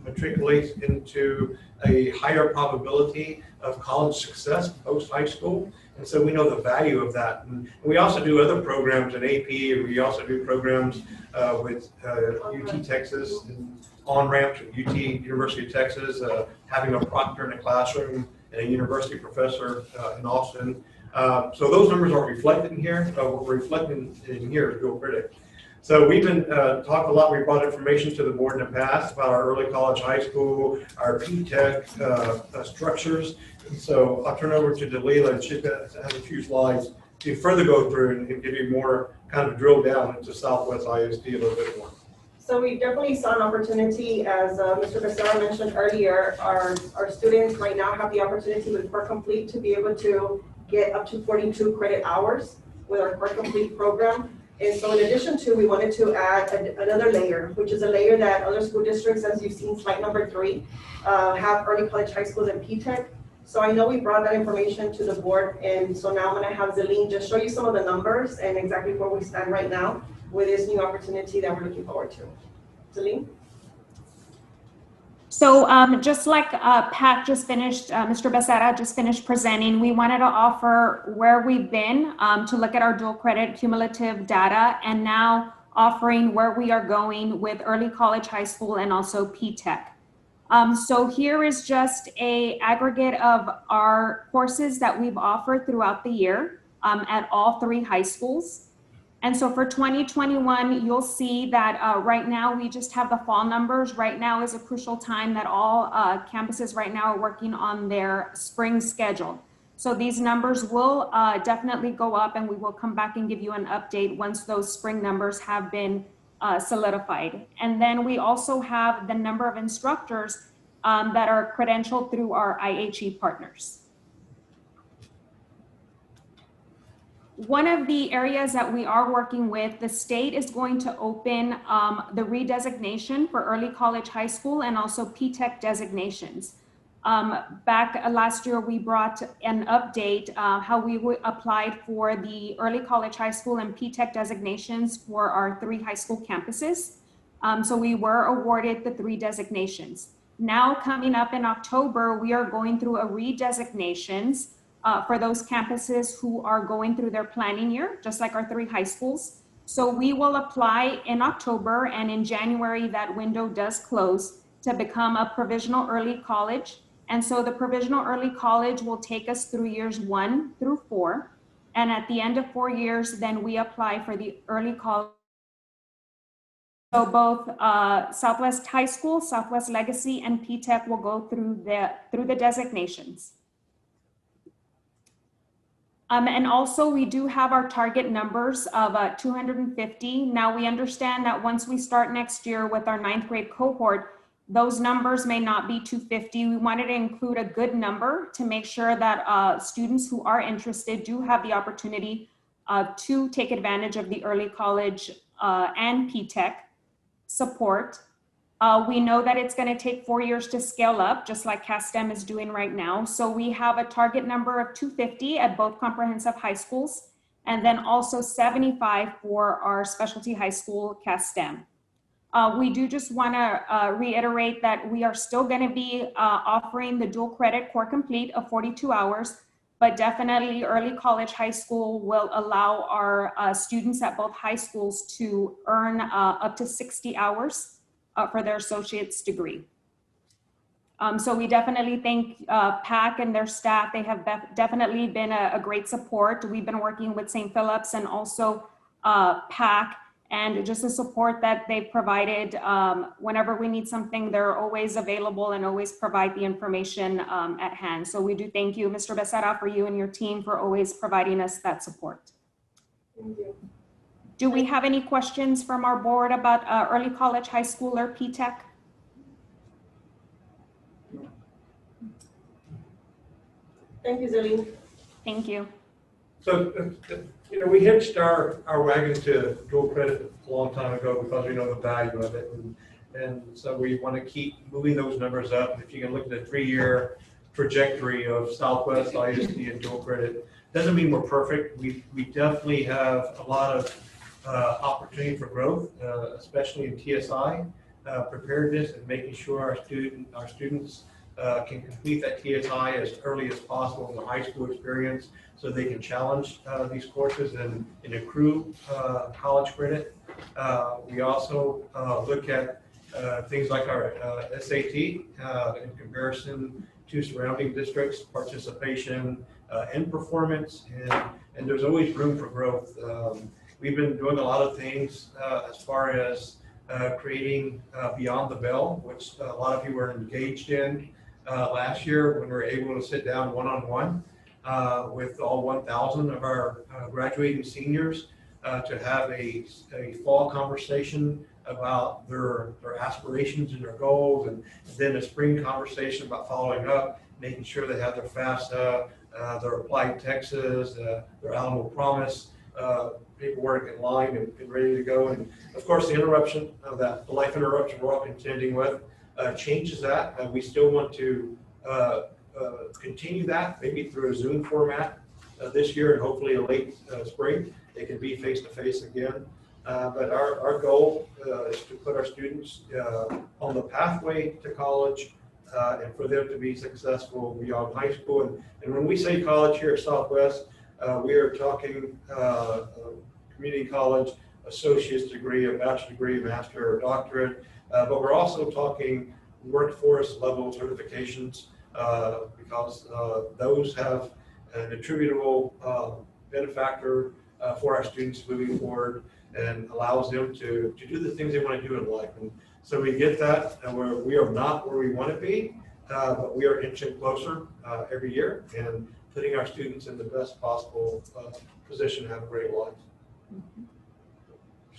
matriculates into a higher probability of college success post high school. And so we know the value of that. And we also do other programs in AP, and we also do programs with UT Texas, and on-ramps at UT, University of Texas, having a proctor in a classroom and a university professor in Austin. So those numbers aren't reflected in here. What we're reflecting in here is dual credit. So we've been talked a lot. We brought information to the board in the past about our early college, high school, our P-Tech structures. And so I'll turn over to Dalila, and she's got has a few slides to further go through and give you more kind of drill down into Southwest ISD a little bit more. So we definitely saw an opportunity, as Mr. Becerra mentioned earlier. Our students right now have the opportunity with Core Complete to be able to get up to 42 credit hours with our Core Complete program. And so in addition to, we wanted to add another layer, which is a layer that other school districts, as you've seen slide number 3, have early college, high schools, and P-Tech. So I know we brought that information to the board, and so now I'm going to have Zelene just show you some of the numbers and exactly where we stand right now with this new opportunity that we're looking forward to. Zelene? So just like Pat just finished, Mr. Becerra just finished presenting, we wanted to offer where we've been to look at our dual credit cumulative data, and now offering where we are going with early college, high school, and also P-Tech. So here is just a aggregate of our courses that we've offered throughout the year at all 3 high schools. And so for 2021, you'll see that right now we just have the fall numbers. Right now is a crucial time that all campuses right now are working on their spring schedule. So these numbers will definitely go up, and we will come back and give you an update once those spring numbers have been solidified. And then we also have the number of instructors that are credentialed through our IHE partners. One of the areas that we are working with, the state is going to open the redesignation for early college, high school, and also P-Tech designations. Back last year, we brought an update how we applied for the early college, high school, and P-Tech designations for our 3 high school campuses. So we were awarded the 3 designations. Now coming up in October, we are going through a redesignations for those campuses who are going through their planning year, just like our 3 high schools. So we will apply in October, and in January, that window does close to become a provisional early college. And so the provisional early college will take us through years 1 through 4. And at the end of 4 years, then we apply for the early college. So both Southwest High School, Southwest Legacy, and P-Tech will go through the designations. And also we do have our target numbers of 250. Now we understand that once we start next year with our 9th grade cohort, those numbers may not be 250. We wanted to include a good number to make sure that students who are interested do have the opportunity to take advantage of the early college and P-Tech support. We know that it's going to take 4 years to scale up, just like CASTEM is doing right now. So we have a target number of 250 at both comprehensive high schools, and then also 75 for our specialty high school CASTEM. We do just want to reiterate that we are still going to be offering the dual credit core complete of 42 hours, but definitely early college, high school will allow our students at both high schools to earn up to 60 hours for their associate's degree. So we definitely thank PAC and their staff. They have definitely been a great support. We've been working with St. Philip's and also PAC, and just the support that they've provided. Whenever we need something, they're always available and always provide the information at hand. So we do thank you, Mr. Becerra, for you and your team for always providing us that support. Thank you. Do we have any questions from our board about early college, high school, or P-TECH? Thank you, Zelene. Thank you. So, we hitched our wagon to dual credit a long time ago because we know the value of it. And so we want to keep moving those numbers up. If you can look at the 3-year trajectory of Southwest, ISD, and dual credit, doesn't mean we're perfect. We definitely have a lot of opportunity for growth, especially in TSI, preparedness, and making sure our students can complete that TSI as early as possible in the high school experience so they can challenge these courses and accrue college credit. We also look at things like our SAT in comparison to surrounding districts, participation and performance, and there's always room for growth. We've been doing a lot of things as far as creating Beyond the Bell, which a lot of you were engaged in last year when we were able to sit down one-on-one with all 1,000 of our graduating seniors to have a fall conversation about their aspirations and their goals, and then a spring conversation about following up, making sure they have their FAFSA, their Applied Texas, their Alamo Promise paperwork in line and ready to go. And of course, the interruption of the life interruption we're all contending with changes that. We still want to continue that, maybe through a Zoom format this year and hopefully a late spring. It can be face-to-face again. But our goal is to put our students on the pathway to college and for them to be successful beyond high school. And when we say college here at Southwest, we are talking community college, associate's degree, a bachelor's degree, master, or doctorate. But we're also talking workforce level certifications because those have an attributable benefactor for our students moving forward and allows them to do the things they want to do in life. And so we get that, and we are not where we want to be, but we are inching closer every year and putting our students in the best possible position to have a great life.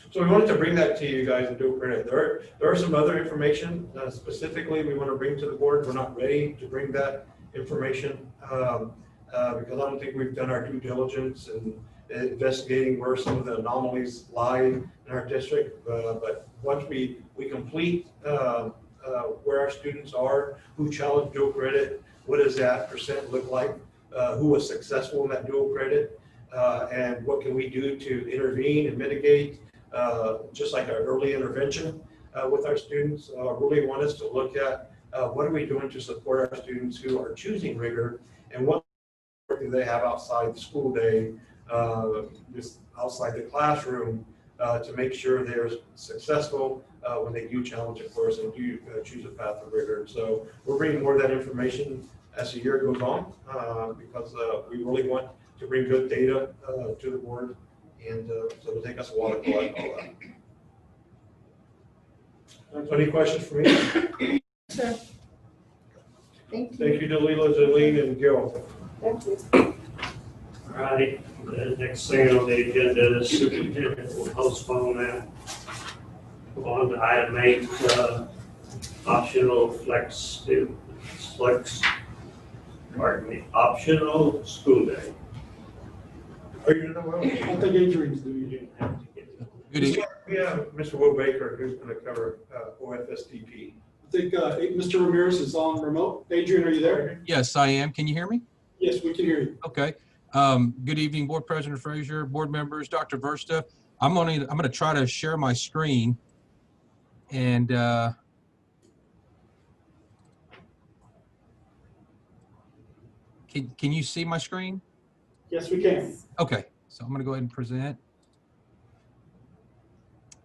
So we wanted to bring that to you guys and do a credit. There are some other information specifically we want to bring to the board. We're not ready to bring that information because I don't think we've done our due diligence and investigating where some of the anomalies lie in our district. But once we complete where our students are, who challenged dual credit, what does that percent look like, who was successful in that dual credit, and what can we do to intervene and mitigate, just like our early intervention with our students. Really want us to look at what are we doing to support our students who are choosing rigor, and what do they have outside the school day, just outside the classroom, to make sure they're successful when they do challenge a course and do choose a path of rigor. So we're bringing more of that information as the year goes on because we really want to bring good data to the board, and so it'll take us a while to collect all that. So any questions for me? Sure. Thank you. Thank you, Dalila, Zelene, and Gil. Thank you. All right, the next thing on the agenda is superintendent will postpone that. Go on to item 8, optional optional school day. Are you doing well? I think Adrian's doing You didn't have to get it. Good evening. We have Mr. Will Baker, who's going to cover OFSDP. I think Mr. Ramirez is on remote. Adrian, are you there? Yes, I am. Can you hear me? Yes, we can hear you. Okay. Good evening, Board President Frazier, board members, Dr. Versta. I'm going to try to share my screen, and can you see my screen? Yes, we can. Okay, so I'm going to go ahead and present.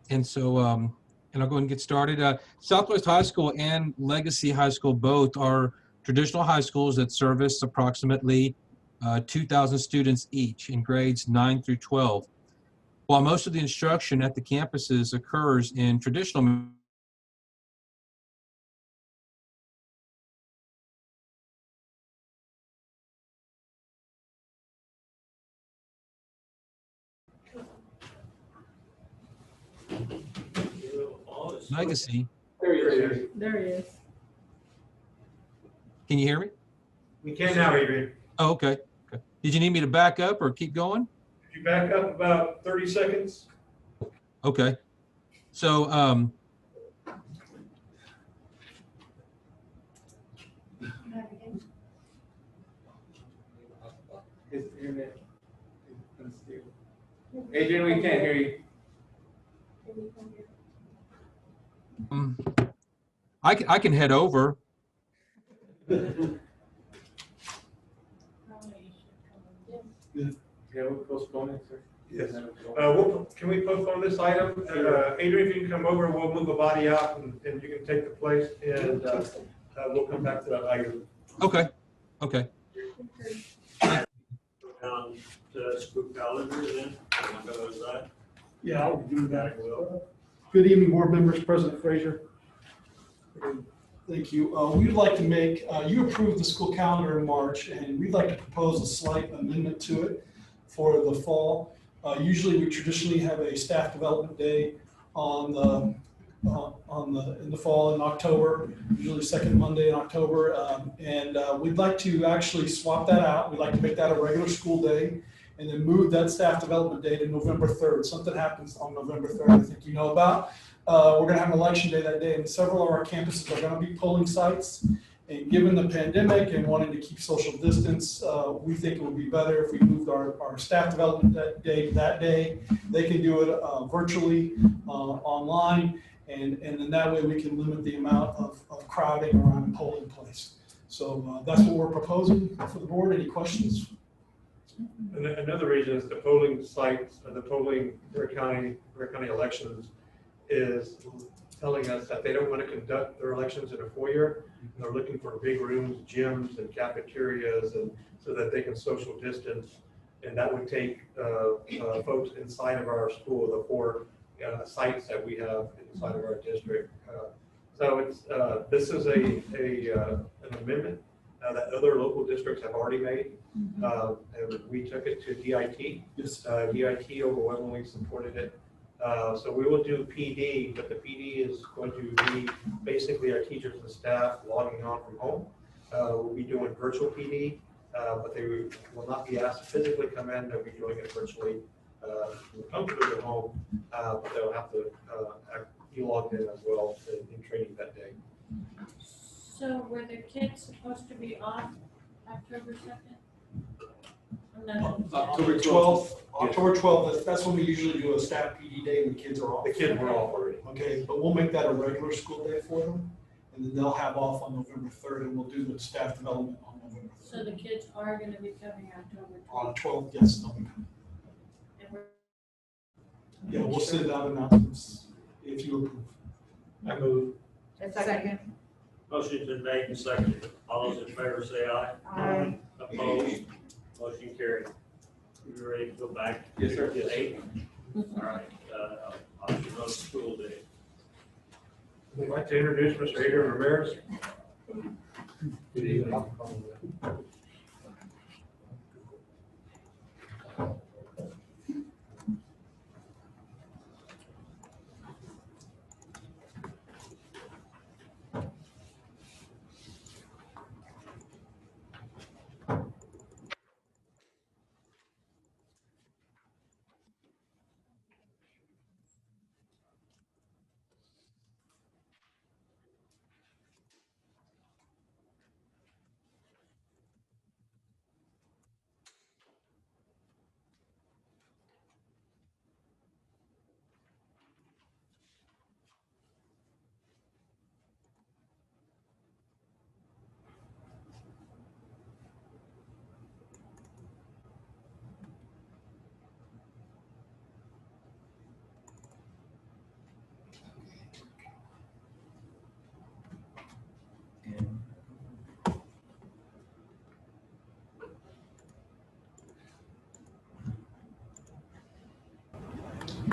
And so and I'll go ahead and get started. Southwest High School and Legacy High School both are traditional high schools that service approximately 2,000 students each in grades 9 through 12. While most of the instruction at the campuses occurs in traditional Legacy, There he is. There he is. can you hear me? We can now, Adrian. Oh, okay. Okay. Did you need me to back up or keep going? If you back up about 30 seconds. Okay. So, His internet is unstable. Adrian, we can't hear you. I can head over. Yeah, we'll postpone it, sir. Yes. Can we postpone this item? Adrian, if you can come over, we'll move the body out and you can take the place and we'll come back to that item. Okay. Okay. Go down to school calendar then, on the other side. Yeah, I'll do that. Good evening, board members, President Frazier. Thank you. We'd like to make, you approved the school calendar in March, and we'd like to propose a slight amendment to it for the fall. Usually, we traditionally have a staff development day in the fall in October, usually second Monday in October. We'd like to actually swap that out. We'd like to make that a regular school day and then move that staff development day to November 3rd. Something happens on November 3rd, I think you know about. We're gonna have an election day that day, and several of our campuses are gonna be polling sites. And given the pandemic and wanting to keep social distance, we think it would be better if we moved our staff development that day. They can do it virtually, online, and then that way we can limit the amount of crowding around a polling place. So that's what we're proposing for the board. Any questions? And another reason is the polling sites, the polling Ware County elections is telling us that they don't want to conduct their elections in a foyer. They're looking for big rooms, gyms, and cafeterias, and so that they can social distance. And that would take folks inside of our school, the 4 sites that we have inside of our district. So it's this is an amendment that other local districts have already made. And we took it to DIT. Yes. DIT overwhelmingly supported it. So we will do PD, but the PD is going to be basically our teachers and staff logging on from home. We'll be doing virtual PD, but they will not be asked to physically come in. They'll be doing it virtually from the comfort of their home, but they'll have to be logged in as well in training that day. So were the kids supposed to be off October 2nd? October 12th. October 12th, that's when we usually do a staff PD day and the kids are off. The kids were off already. Okay, but we'll make that a regular school day for them, and then they'll have off on November 3rd, and we'll do the staff development on November 3rd. So the kids are gonna be coming October 12th? On 12th, yes, they'll be coming. And we're- Yeah, we'll send out announcements if you approve. I move. Second. Motion's been made and seconded. All those in favor say aye. Aye. Opposed? Motion carried. You ready to go back? Yes, sir. To 8? All right, on school day. I'd like to introduce Mr. Adrian Ramirez. Good evening.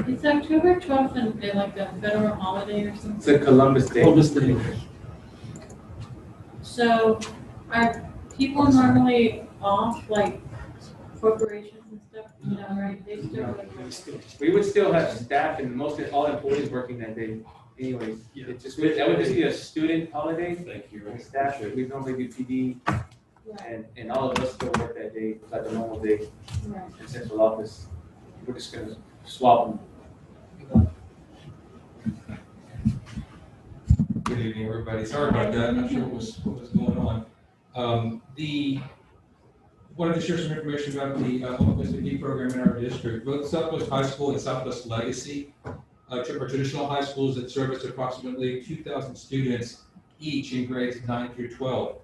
Is October 12th like a federal holiday or something? It's a Columbus Day. Columbus Day. So are people normally off, like corporations and stuff, you know, right? They still like. We would still have staff and all employees working that day anyways. It's just, that would just be a student holiday. Thank you. And staff, we normally do PD and all of us still work that day, like a normal day Right. in central office. We're just gonna swap them. Good evening, everybody. Sorry about that. I'm not sure what was going on. Wanted to share some information about the OFSDP program in our district. Both Southwest High School and Southwest Legacy are traditional high schools that service approximately 2,000 students each in grades 9 through 12.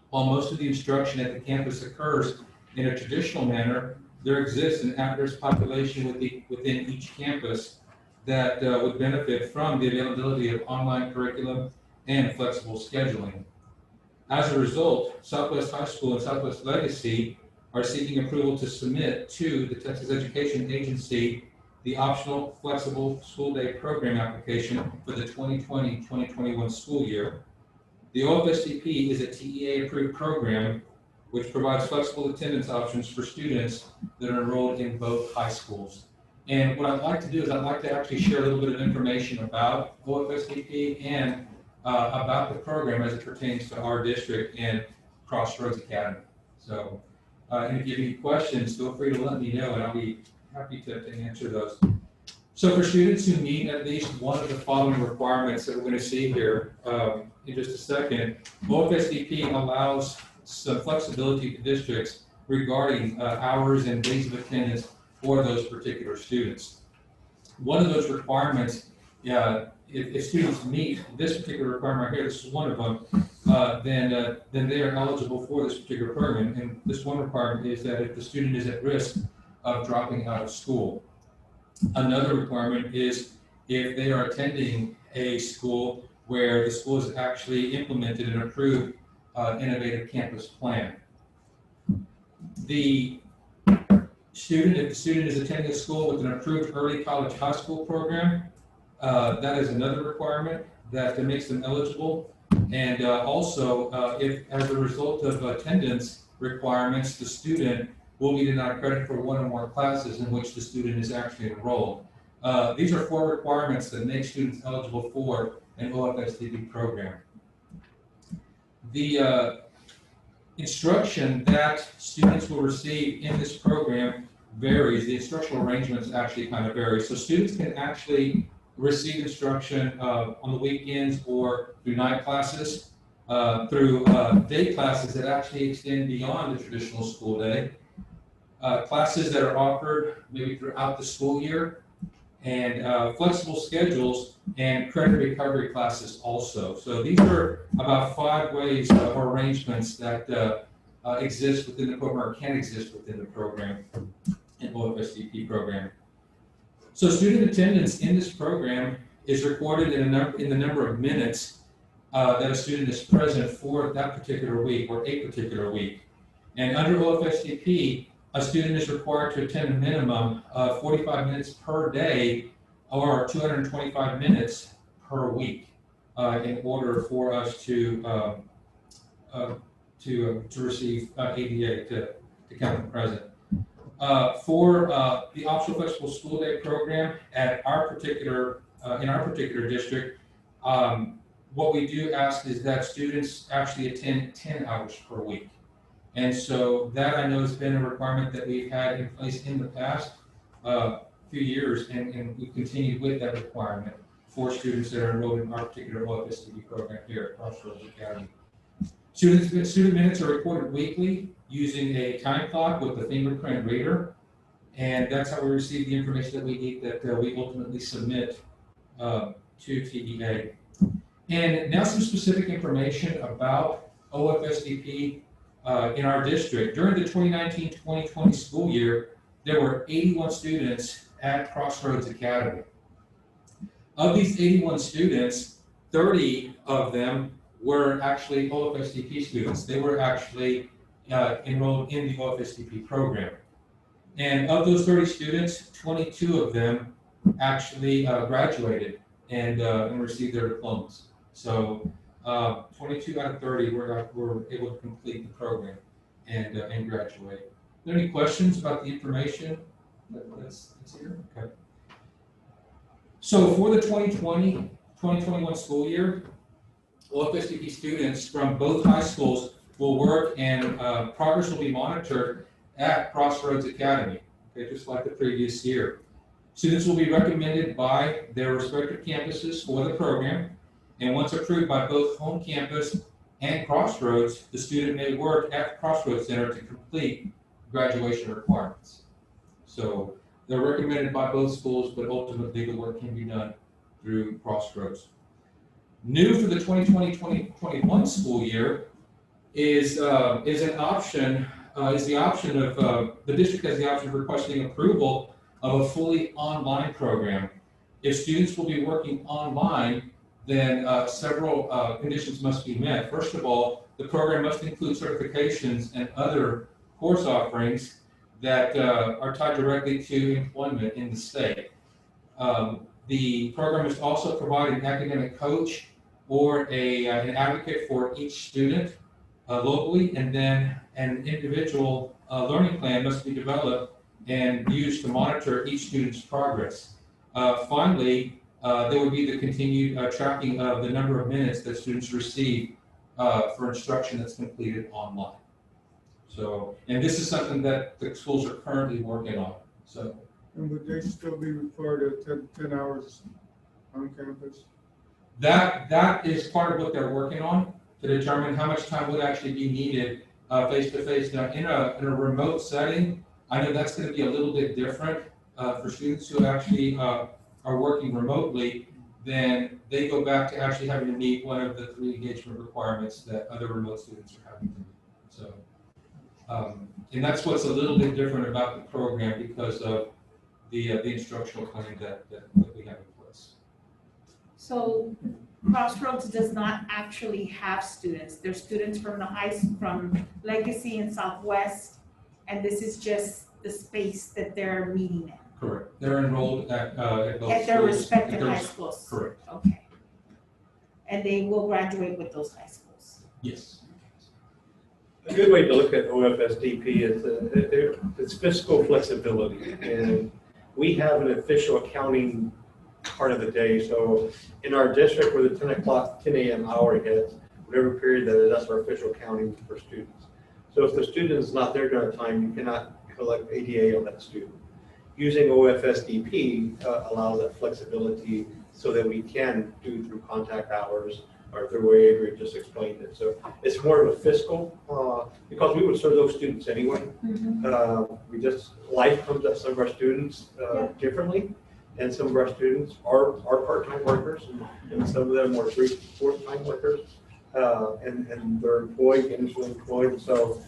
While most of the instruction at the campus occurs in a traditional manner, there exists an at-risk population within each campus that would benefit from the availability of online curriculum and flexible scheduling. As a result, Southwest High School and Southwest Legacy are seeking approval to submit to the Texas Education Agency the optional flexible school day program application for the 2020-2021 school year. The OFSDP is a TEA-approved program which provides flexible attendance options for students that are enrolled in both high schools. And what I'd like to do is I'd like to actually share a little bit of information about OFSDP and about the program as it pertains to our district and Crossroads Academy. So, and if you have any questions, feel free to let me know and I'll be happy to answer those. So for students who meet at least one of the following requirements that we're going to see here in just a second, OFSDP allows some flexibility to districts regarding hours and days of attendance for those particular students. One of those requirements, if students meet this particular requirement right here, this is one of them, then they are eligible for this particular program. And this one requirement is that if the student is at risk of dropping out of school. Another requirement is if they are attending a school where the school has actually implemented an approved innovative campus plan. If the student is attending a school with an approved early college high school program, that is another requirement that makes them eligible. And also, if as a result of attendance requirements, the student will be denied credit for one or more classes in which the student is actually enrolled. These are 4 requirements that make students eligible for an OFSDP program. The instruction that students will receive in this program varies. The instructional arrangements actually kind of vary. So students can actually receive instruction on the weekends or through night classes, through day classes that actually extend beyond the traditional school day. Classes that are offered maybe throughout the school year, and flexible schedules and credit recovery classes also. So these are about 5 ways or arrangements that exist within the program or can exist within the program, an OFSDP program. So student attendance in this program is recorded in the number of minutes that a student is present for that particular week or a particular week. And under OFSDP, a student is required to attend a minimum of 45 minutes per day or 225 minutes per week in order for us to receive ADA to count them present. For the optional flexible school day program at our particular in our particular district, what we do ask is that students actually attend 10 hours per week. And so that I know has been a requirement that we've had in place in the past few years, and we've continued with that requirement for students that are enrolled in our particular OFSDP program here at Crossroads Academy. Student minutes are recorded weekly using a time clock with a fingerprint reader, and that's how we receive the information that we need that we ultimately submit to TEA. And now some specific information about OFSDP in our district. During the 2019-2020 school year, there were 81 students at Crossroads Academy. Of these 81 students, 30 of them were actually OFSDP students. They were actually enrolled in the OFSDP program. And of those 30 students, 22 of them actually graduated and received their diplomas. So 22 out of 30 were able to complete the program and graduate. Are there any questions about the information that's here? Okay. So for the 2020-2021 school year, OFSDP students from both high schools will work and progress will be monitored at Crossroads Academy, okay, just like the previous year. Students will be recommended by their respective campuses for the program, and once approved by both home campus and Crossroads, the student may work at Crossroads Center to complete graduation requirements. So they're recommended by both schools, but ultimately the work can be done through Crossroads. New for the 2020-2021 school year is the option of the district has the option of requesting approval of a fully online program. If students will be working online, then several conditions must be met. First of all, the program must include certifications and other course offerings that are tied directly to employment in the state. The program must also provide an academic coach or an advocate for each student locally, and then an individual learning plan must be developed and used to monitor each student's progress. Finally, there would be the continued tracking of the number of minutes that students receive for instruction that's completed online. So, and this is something that the schools are currently working on. So, and would they still be required to 10 hours on campus? That is part of what they're working on to determine how much time would actually be needed face to face. Now, in a remote setting, I know that's going to be a little bit different for students who actually are working remotely. Then they go back to actually having to meet one of the 3 engagement requirements that other remote students are having to meet. So, and that's what's a little bit different about the program because of the instructional plan that we have in place. So Crossroads does not actually have students. There's students from from Legacy and Southwest, and this is just the space that they're meeting in. Correct. They're enrolled at both at their schools. respective high schools. Correct. Okay. And they will graduate with those high schools. Yes. A good way to look at OFSDP is it's fiscal flexibility, and we have an official accounting part of the day. So in our district, where the 10 a.m. hour hits, whatever period that is, that's our official accounting for students. So if the student is not there during that time, you cannot collect ADA on that student. Using OFSDP allows that flexibility so that we can do through contact hours or through way Adrian just explained it. So it's more of a fiscal, because we would serve those students anyway. We just, life comes at some of our students differently, and some of our students are part-time workers, and some of them are 3/4 workers, and they're employed, gainfully employed. So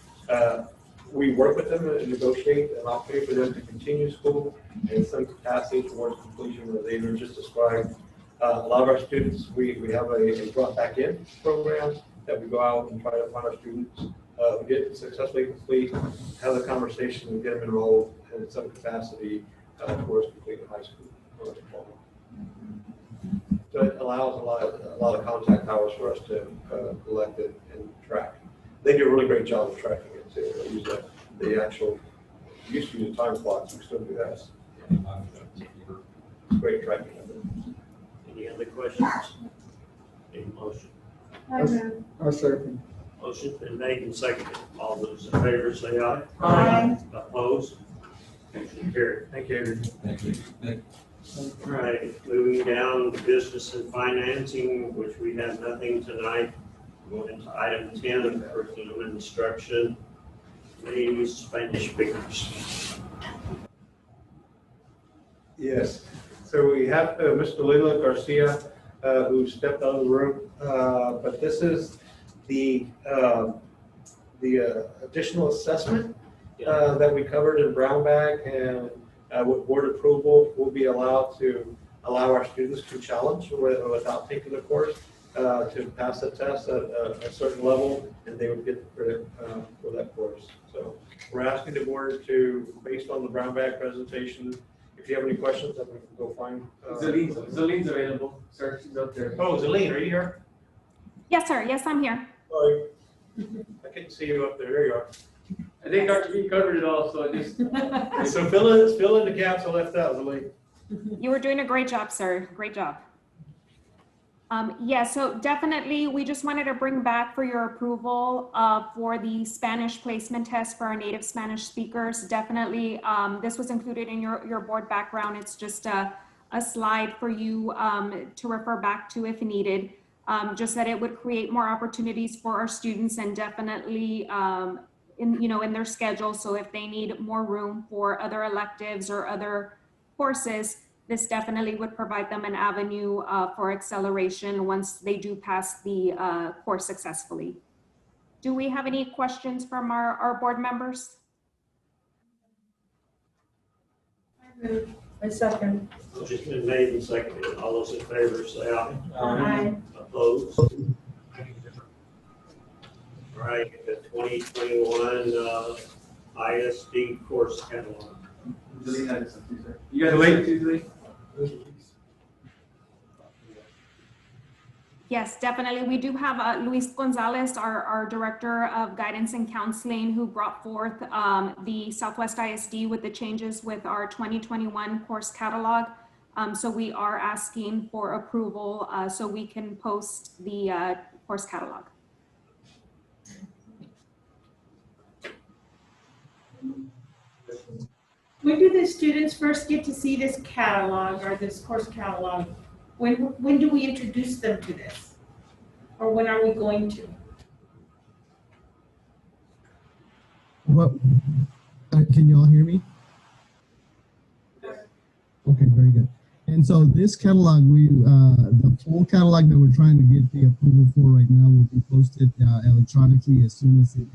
we work with them and negotiate an opportunity for them to continue school in some capacity towards completion, as Adrian just described. A lot of our students, we have a brought back in program that we go out and try to find our students who didn't successfully complete, have a conversation and get them enrolled in some capacity towards completing high school or diploma. So it allows a lot of contact hours for us to collect and track. They do a really great job of tracking it too. They use the actual, used to use time clocks, we still do that. It's great tracking of it. Any other questions? Any motion? I second. Motion's been made and seconded. All those in favor say aye. Aye. Opposed? Motion carried. Thank you, Adrian. Thank you. All right, moving down to business and financing, which we have nothing tonight. Going into item 10 of curriculum and instruction. Please, Spanish speakers. Yes. So we have Mr. Lila Garcia, who stepped out of the room, but this is the additional assessment that we covered in brown bag, and with board approval, we'll be allowed to allow our students to challenge without taking the course to pass the test at a certain level, and they would get the credit for that course. So we're asking the board to, based on the brown bag presentation, if you have any questions, then we can go find. Zelene's available, sir, she's up there. Oh, Zelene, are you here? Yes, sir. Yes, I'm here. Sorry. I couldn't see you up there. There you are. I think Dr. B covered it all, so I just. So fill in the gaps I left out, Zelene. You were doing a great job, sir. Great job. Yeah, so definitely, we just wanted to bring back for your approval for the Spanish placement test for our native Spanish speakers. Definitely, this was included in your board background. It's just a slide for you to refer back to if needed. Just that it would create more opportunities for our students and definitely in their schedule. So if they need more room for other electives or other courses, this definitely would provide them an avenue for acceleration once they do pass the course successfully. Do we have any questions from our board members? I second. Motion's been made and seconded. All those in favor say aye. Aye. Opposed? All right, the 2021 ISD course catalog. Zelene had something, sir. You guys wait too, Zelene? Yes, definitely. We do have Luis Gonzalez, our Director of Guidance and Counseling, who brought forth the Southwest ISD with the changes with our 2021 course catalog. So we are asking for approval so we can post the course catalog. When do the students first get to see this catalog or this course catalog? When do we introduce them to this? Or when are we going to? Well, can you all hear me? Okay, very good. And so this catalog, the full catalog that we're trying to get the approval for right now will be posted electronically as soon as it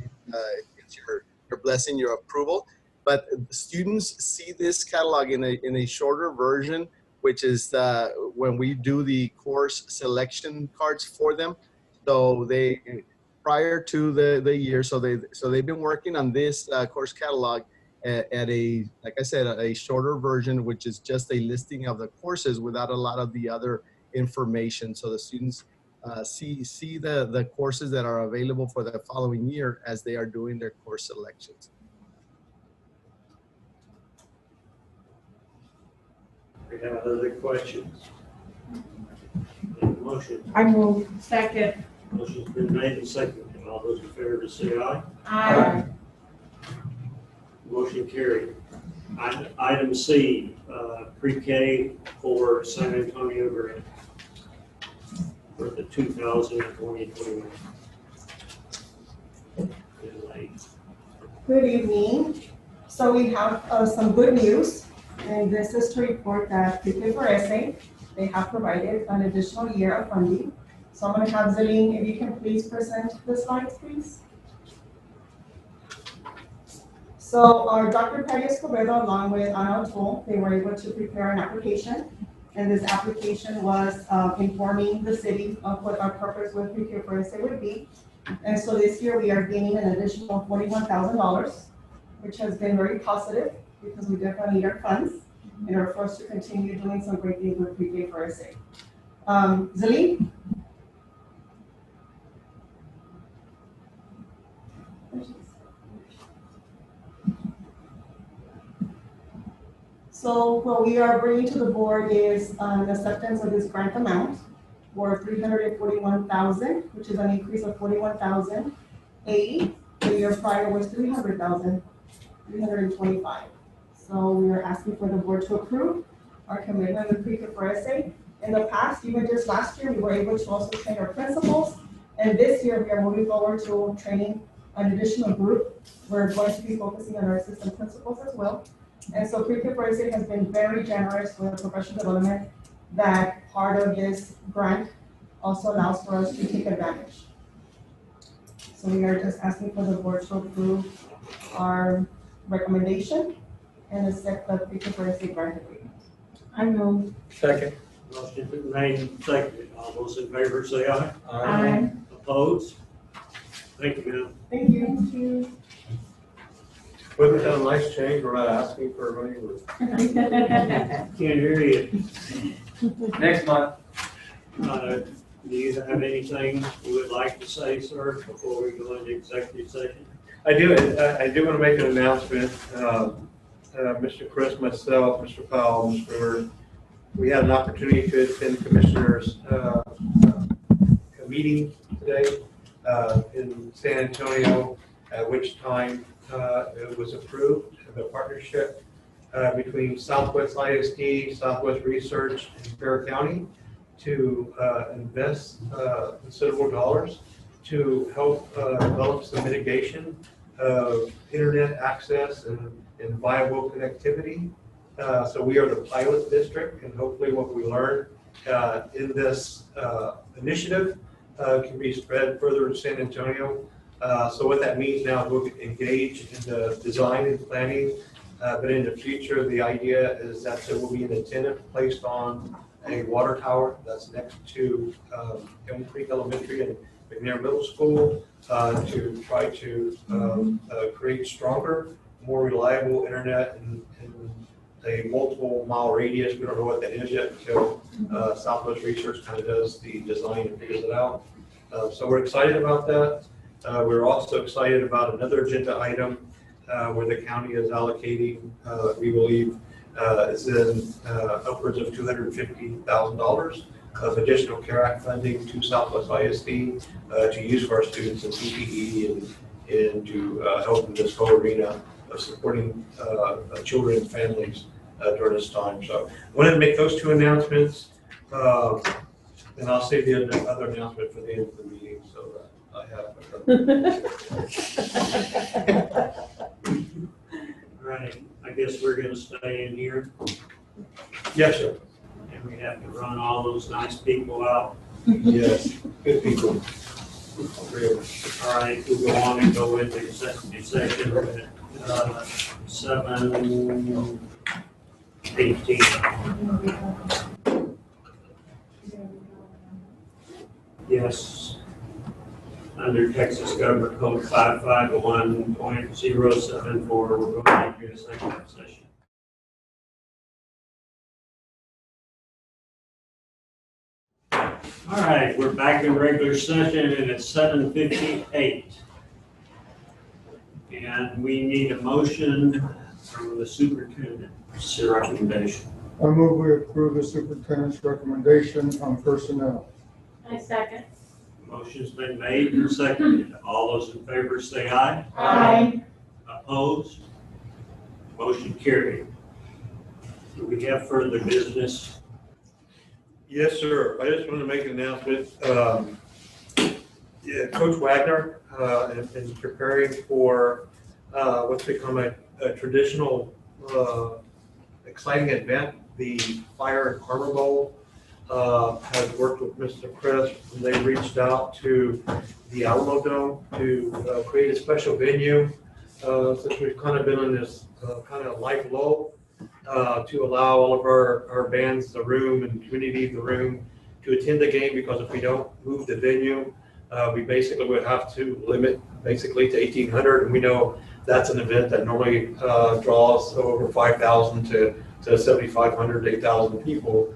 gets your blessing, your approval. But students see this catalog in a shorter version, which is when we do the course selection cards for them. So they, prior to the year, so they've been working on this course catalog at a, like I said, a shorter version, which is just a listing of the courses without a lot of the other information. So the students see the courses that are available for the following year as they are doing their course selections. We have other questions? Motion. I move. Second. Motion's been made and seconded. All those in favor say aye. Aye. Motion carried. Item C, pre-K for San Antonio grant for the 2020-21. Good evening. So we have some good news, and this is to report that PKFRSA, they have provided an additional year of funding. So I'm going to have Zelene, if you can please present the slides, please. So our Dr. Patty Escobedo, along with Ana O'Toole, they were able to prepare an application. And this application was informing the city of what our purpose with PKFRSA would be. And so this year we are gaining an additional $41,000, which has been very positive because we definitely need our funds in order for us to continue doing some great things with PKFRSA. Zelene? So what we are bringing to the board is an acceptance of this grant amount for $341,000, which is an increase of $41,080. The year prior was $300,325. So we are asking for the board to approve our commitment with PKFRSA. In the past, even just last year, we were able to also train our principals. And this year, we are moving forward to training an additional group. We're going to be focusing on our assistant principals as well. And so PKFRSA has been very generous with professional development that part of this grant also allows for us to take advantage. So we are just asking for the board to approve our recommendation and accept the PKFRSA grant agreement. I move. Second. Motion been made and seconded. All those in favor say aye. Aye. Opposed? Thank you, ma'am. Thank you. Thank you. Wasn't that a nice change? We're not asking for money. Can't hear you. Next month. Do you have anything you would like to say, sir, before we go into executive session? I do want to make an announcement. Mr. Chris, myself, Mr. Powell, Mr. Bird, we had an opportunity to attend Commissioners' meeting today in San Antonio, at which time it was approved, the partnership between Southwest ISD, Southwest Research, and Fair County to invest considerable dollars to help develop some mitigation of internet access and viable connectivity. So we are the pilot district, and hopefully what we learn in this initiative can be spread further in San Antonio. So what that means now is we'll engage in the design and planning, but in the future, the idea is that there will be an antenna placed on a water tower that's next to Elm Creek Elementary and McNair Middle School to try to create stronger, more reliable internet in a multiple mile radius. We don't know what that is yet until Southwest Research kind of does the design and figures it out. So we're excited about that. We're also excited about another agenda item where the county is allocating, we believe, is in upwards of $250,000 of additional CARE Act funding to Southwest ISD to use for our students in PPE and to help in this whole arena of supporting children and families during this time. So I wanted to make those two announcements, and I'll save the other announcement for the end of the meeting. So I have. All right, I guess we're gonna stay in here. Yes, sir. And we have to run all those nice people out. Yes, good people. All right, we'll go on and go into executive session at 7:18. Yes. Under Texas Government Code 5501.074, we're going into executive session. All right, we're back in regular session and it's 7:58. And we need a motion from the superintendent's recommendation. I move we approve the superintendent's recommendation on personnel. I second. Motion's been made and seconded. All those in favor say aye. Aye. Opposed? Motion carried. Do we have further business? Yes, sir. I just want to make an announcement. Coach Wagner, in preparing for what's become a traditional exciting event, the Fire and Armor Bowl, has worked with Mr. Chris, and they reached out to the Alamo Dome to create a special venue since we've kind of been on this kind of life lull to allow all of our bands the room and community the room to attend the game, because if we don't move the venue, we basically would have to limit basically to 1,800, and we know that's an event that normally draws over 5,000 to 7,500 to 8,000 people.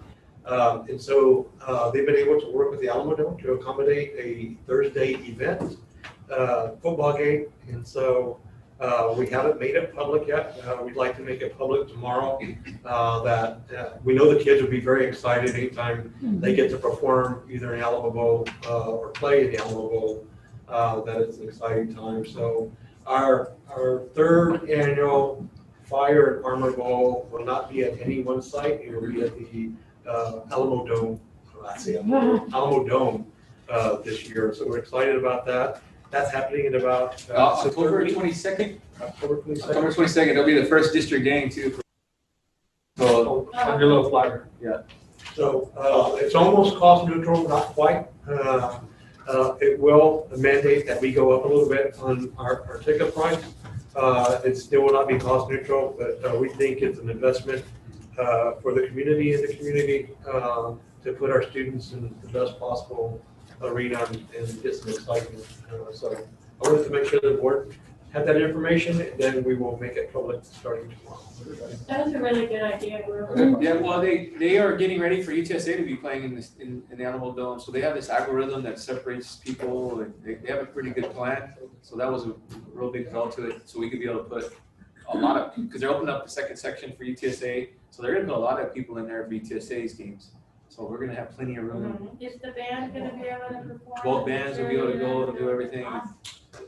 And so they've been able to work with the Alamo Dome to accommodate a Thursday event, football game. And so we haven't made it public yet. We'd like to make it public tomorrow. That we know the kids will be very excited anytime they get to perform either in the Alamo Bowl or play in the Alamo Bowl. That it's an exciting time. So our third annual Fire and Armor Bowl will not be at any one site. It will be at the Alamo Dome. Alamo Dome this year. So we're excited about that. That's happening in about October 22nd. October 22nd. October 22nd. It'll be the first district game too. So on your little flyer. Yeah. So it's almost cost neutral, not quite. It will mandate that we go up a little bit on our ticket price. It still will not be cost neutral, but we think it's an investment for the community and to put our students in the best possible arena and get some excitement. So I wanted to make sure the board have that information, then we will make it public starting tomorrow. That was a really good idea. Yeah, well, they are getting ready for UTSA to be playing in the Animal Dome. So they have this algorithm that separates people, and they have a pretty good plan. So that was a real big draw to it. So we could be able to put a lot of, because they're opening up the second section for UTSA. So they're gonna put a lot of people in there for UTSA's games. So we're gonna have plenty of room. Is the band gonna be able to perform? Both bands will be able to go and do everything.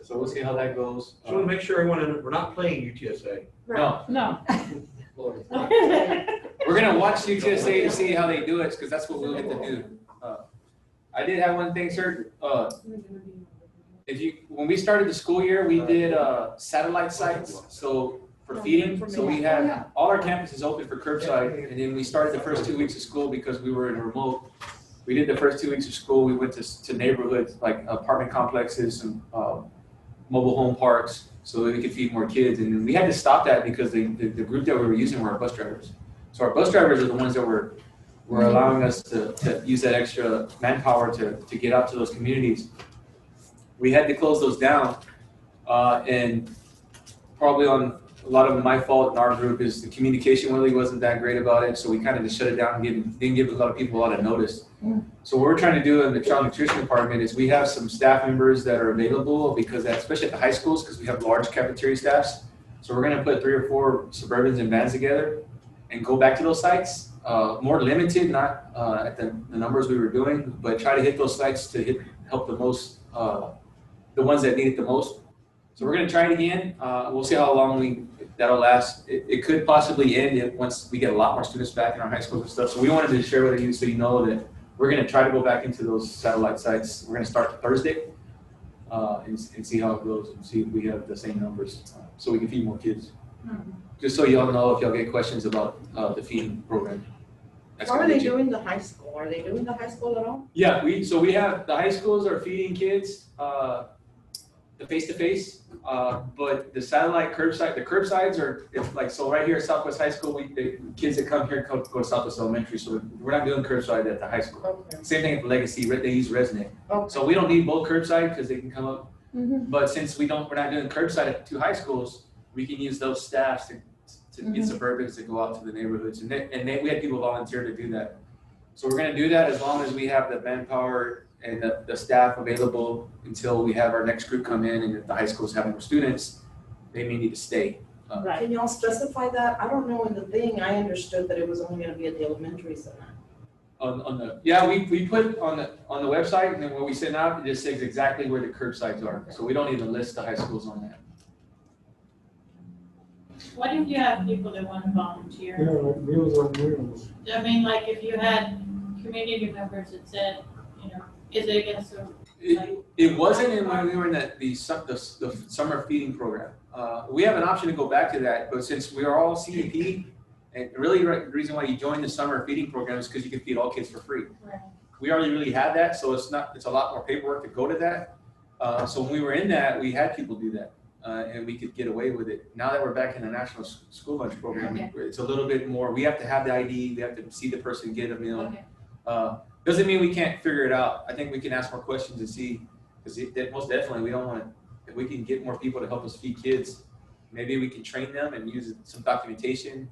So we'll see how that goes. So we'll make sure everyone, we're not playing UTSA. No, No. we're gonna watch UTSA to see how they do it, because that's what we'll get to do. I did have one thing, sir. When we started the school year, we did satellite sites. So for feeding, so we had all our campuses open for curbside, and then we started the first 2 weeks of school because we were in remote. We did the first 2 weeks of school. We went to neighborhoods like apartment complexes and mobile home parks so that we could feed more kids. And we had to stop that because the group that we were using were our bus drivers. So our bus drivers are the ones that were allowing us to use that extra manpower to get out to those communities. We had to close those down, and probably on a lot of my fault in our group is the communication really wasn't that great about it, so we kind of just shut it down and didn't give a lot of people a lot of notice. So what we're trying to do in the child nutrition department is we have some staff members that are available, because especially at the high schools, because we have large cafeteria staffs. So we're gonna put 3 or 4 Suburbans and vans together and go back to those sites, more limited, not at the numbers we were doing, but try to hit those sites to help the most, the ones that need it the most. So we're gonna try it again. We'll see how long that'll last. It could possibly end once we get a lot more students back in our high schools and stuff. So we wanted to share with you so you know that we're gonna try to go back into those satellite sites. We're gonna start Thursday and see how it goes and see if we have the same numbers so we can feed more kids. Just so y'all know if y'all get questions about the feeding program. How are they doing the high school? Are they doing the high school at all? Yeah, we have the high schools are feeding kids the face-to-face, but the satellite curbside, the curbsides are, it's like, so right here at Southwest High School, the kids that come here go to Southwest Elementary, so we're not doing curbside at the high school. Okay. Same thing at Legacy, they use Resnick. Okay. So we don't need both curbside because they can come up, but since we're not doing curbside at the 2 high schools, we can use those staffs to get Suburbans to go out to the neighborhoods, and we had people volunteer to do that. So we're gonna do that as long as we have the manpower and the staff available until we have our next group come in, and if the high school's having more students, they may need to stay. Can y'all specify that? I don't know, in the thing, I understood that it was only gonna be at the elementary center. We put on the website, and then when we send out, it just says exactly where the curbsides are. So we don't even list the high schools on that. What if you have people that want to volunteer? Yeah, like Meals on Wheels. I mean, like if you had community members that said, you know, is it against the, like? It wasn't when we were in the summer feeding program. We have an option to go back to that, but since we are all CEP, and really the reason why you joined the summer feeding program is because you can feed all kids for free. Right. We already really had that, so it's a lot more paperwork to go to that. So when we were in that, we had people do that. And we could get away with it. Now that we're back in the National School Lunch Program, it's a little bit more, we have to have the ID, we have to see the person get a meal. Okay. Doesn't mean we can't figure it out. I think we can ask more questions and see, because most definitely we don't want to, if we can get more people to help us feed kids, maybe we can train them and use some documentation,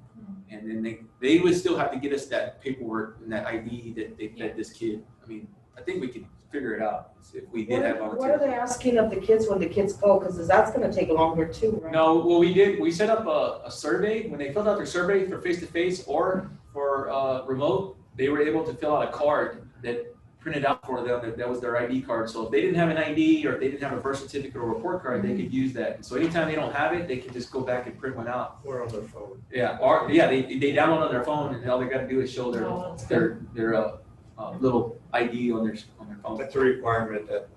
and then they would still have to get us that paperwork and that ID that they fed this kid. I mean, I think we can figure it out if we did have volunteers. What are they asking of the kids when the kids go? Because that's gonna take longer too, right? No, well, we set up a survey. When they filled out their survey for face-to-face or for remote, they were able to fill out a card that printed out for them, that was their ID card. So if they didn't have an ID, or if they didn't have a birth certificate or report card, they could use that. So anytime they don't have it, they can just go back and print one out. Or on their phone. Yeah, they download on their phone, and all they got to do is show their little ID on their phone. That's a requirement that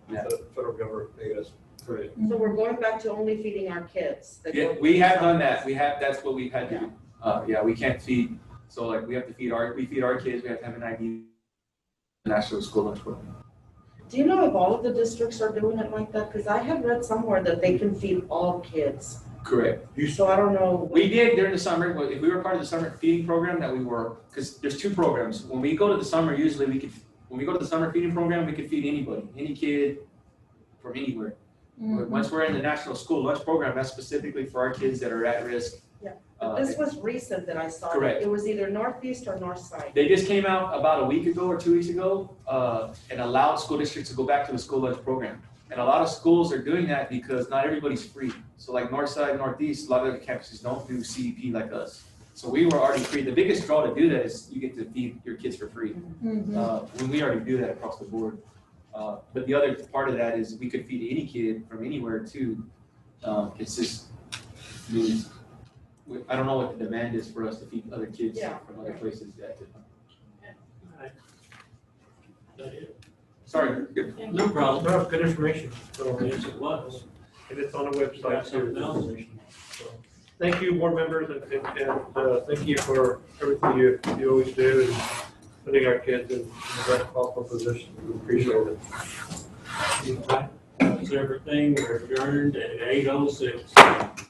the federal government made us put in. So we're going back to only feeding our kids. Yeah, we have done that. That's what we've had to do. We can't feed. So like we feed our kids. We have to have an ID. National School Lunch Program. Do you know if all of the districts are doing it like that? Because I have read somewhere that they can feed all kids. Correct. So I don't know. We did during the summer, but if we were part of the summer feeding program because there's 2 programs. When we go to the summer, usually when we go to the summer feeding program, we can feed anybody, any kid from anywhere. Once we're in the National School Lunch Program, that's specifically for our kids that are at risk. Yeah. Uh, This was recent that I saw. it. Correct. It was either northeast or north side. They just came out about a week ago or 2 weeks ago, and allowed school districts to go back to the school lunch program. And a lot of schools are doing that because not everybody's free. So like north side, northeast, a lot of the campuses don't do CEP like us. So we were already free. The biggest draw to do that is you get to feed your kids for free. When we already do that across the board. But the other part of that is we could feed any kid from anywhere too. It's just, I mean, I don't know what the demand is for us to feed other kids from other places. Sorry. No problem. No, good information. So, Yes, it was. and it's on the website. Something else? So, thank you, board members, and thank you for everything you always do and putting our kids in the best possible position. We appreciate it. That's everything. We're adjourned at 8:06.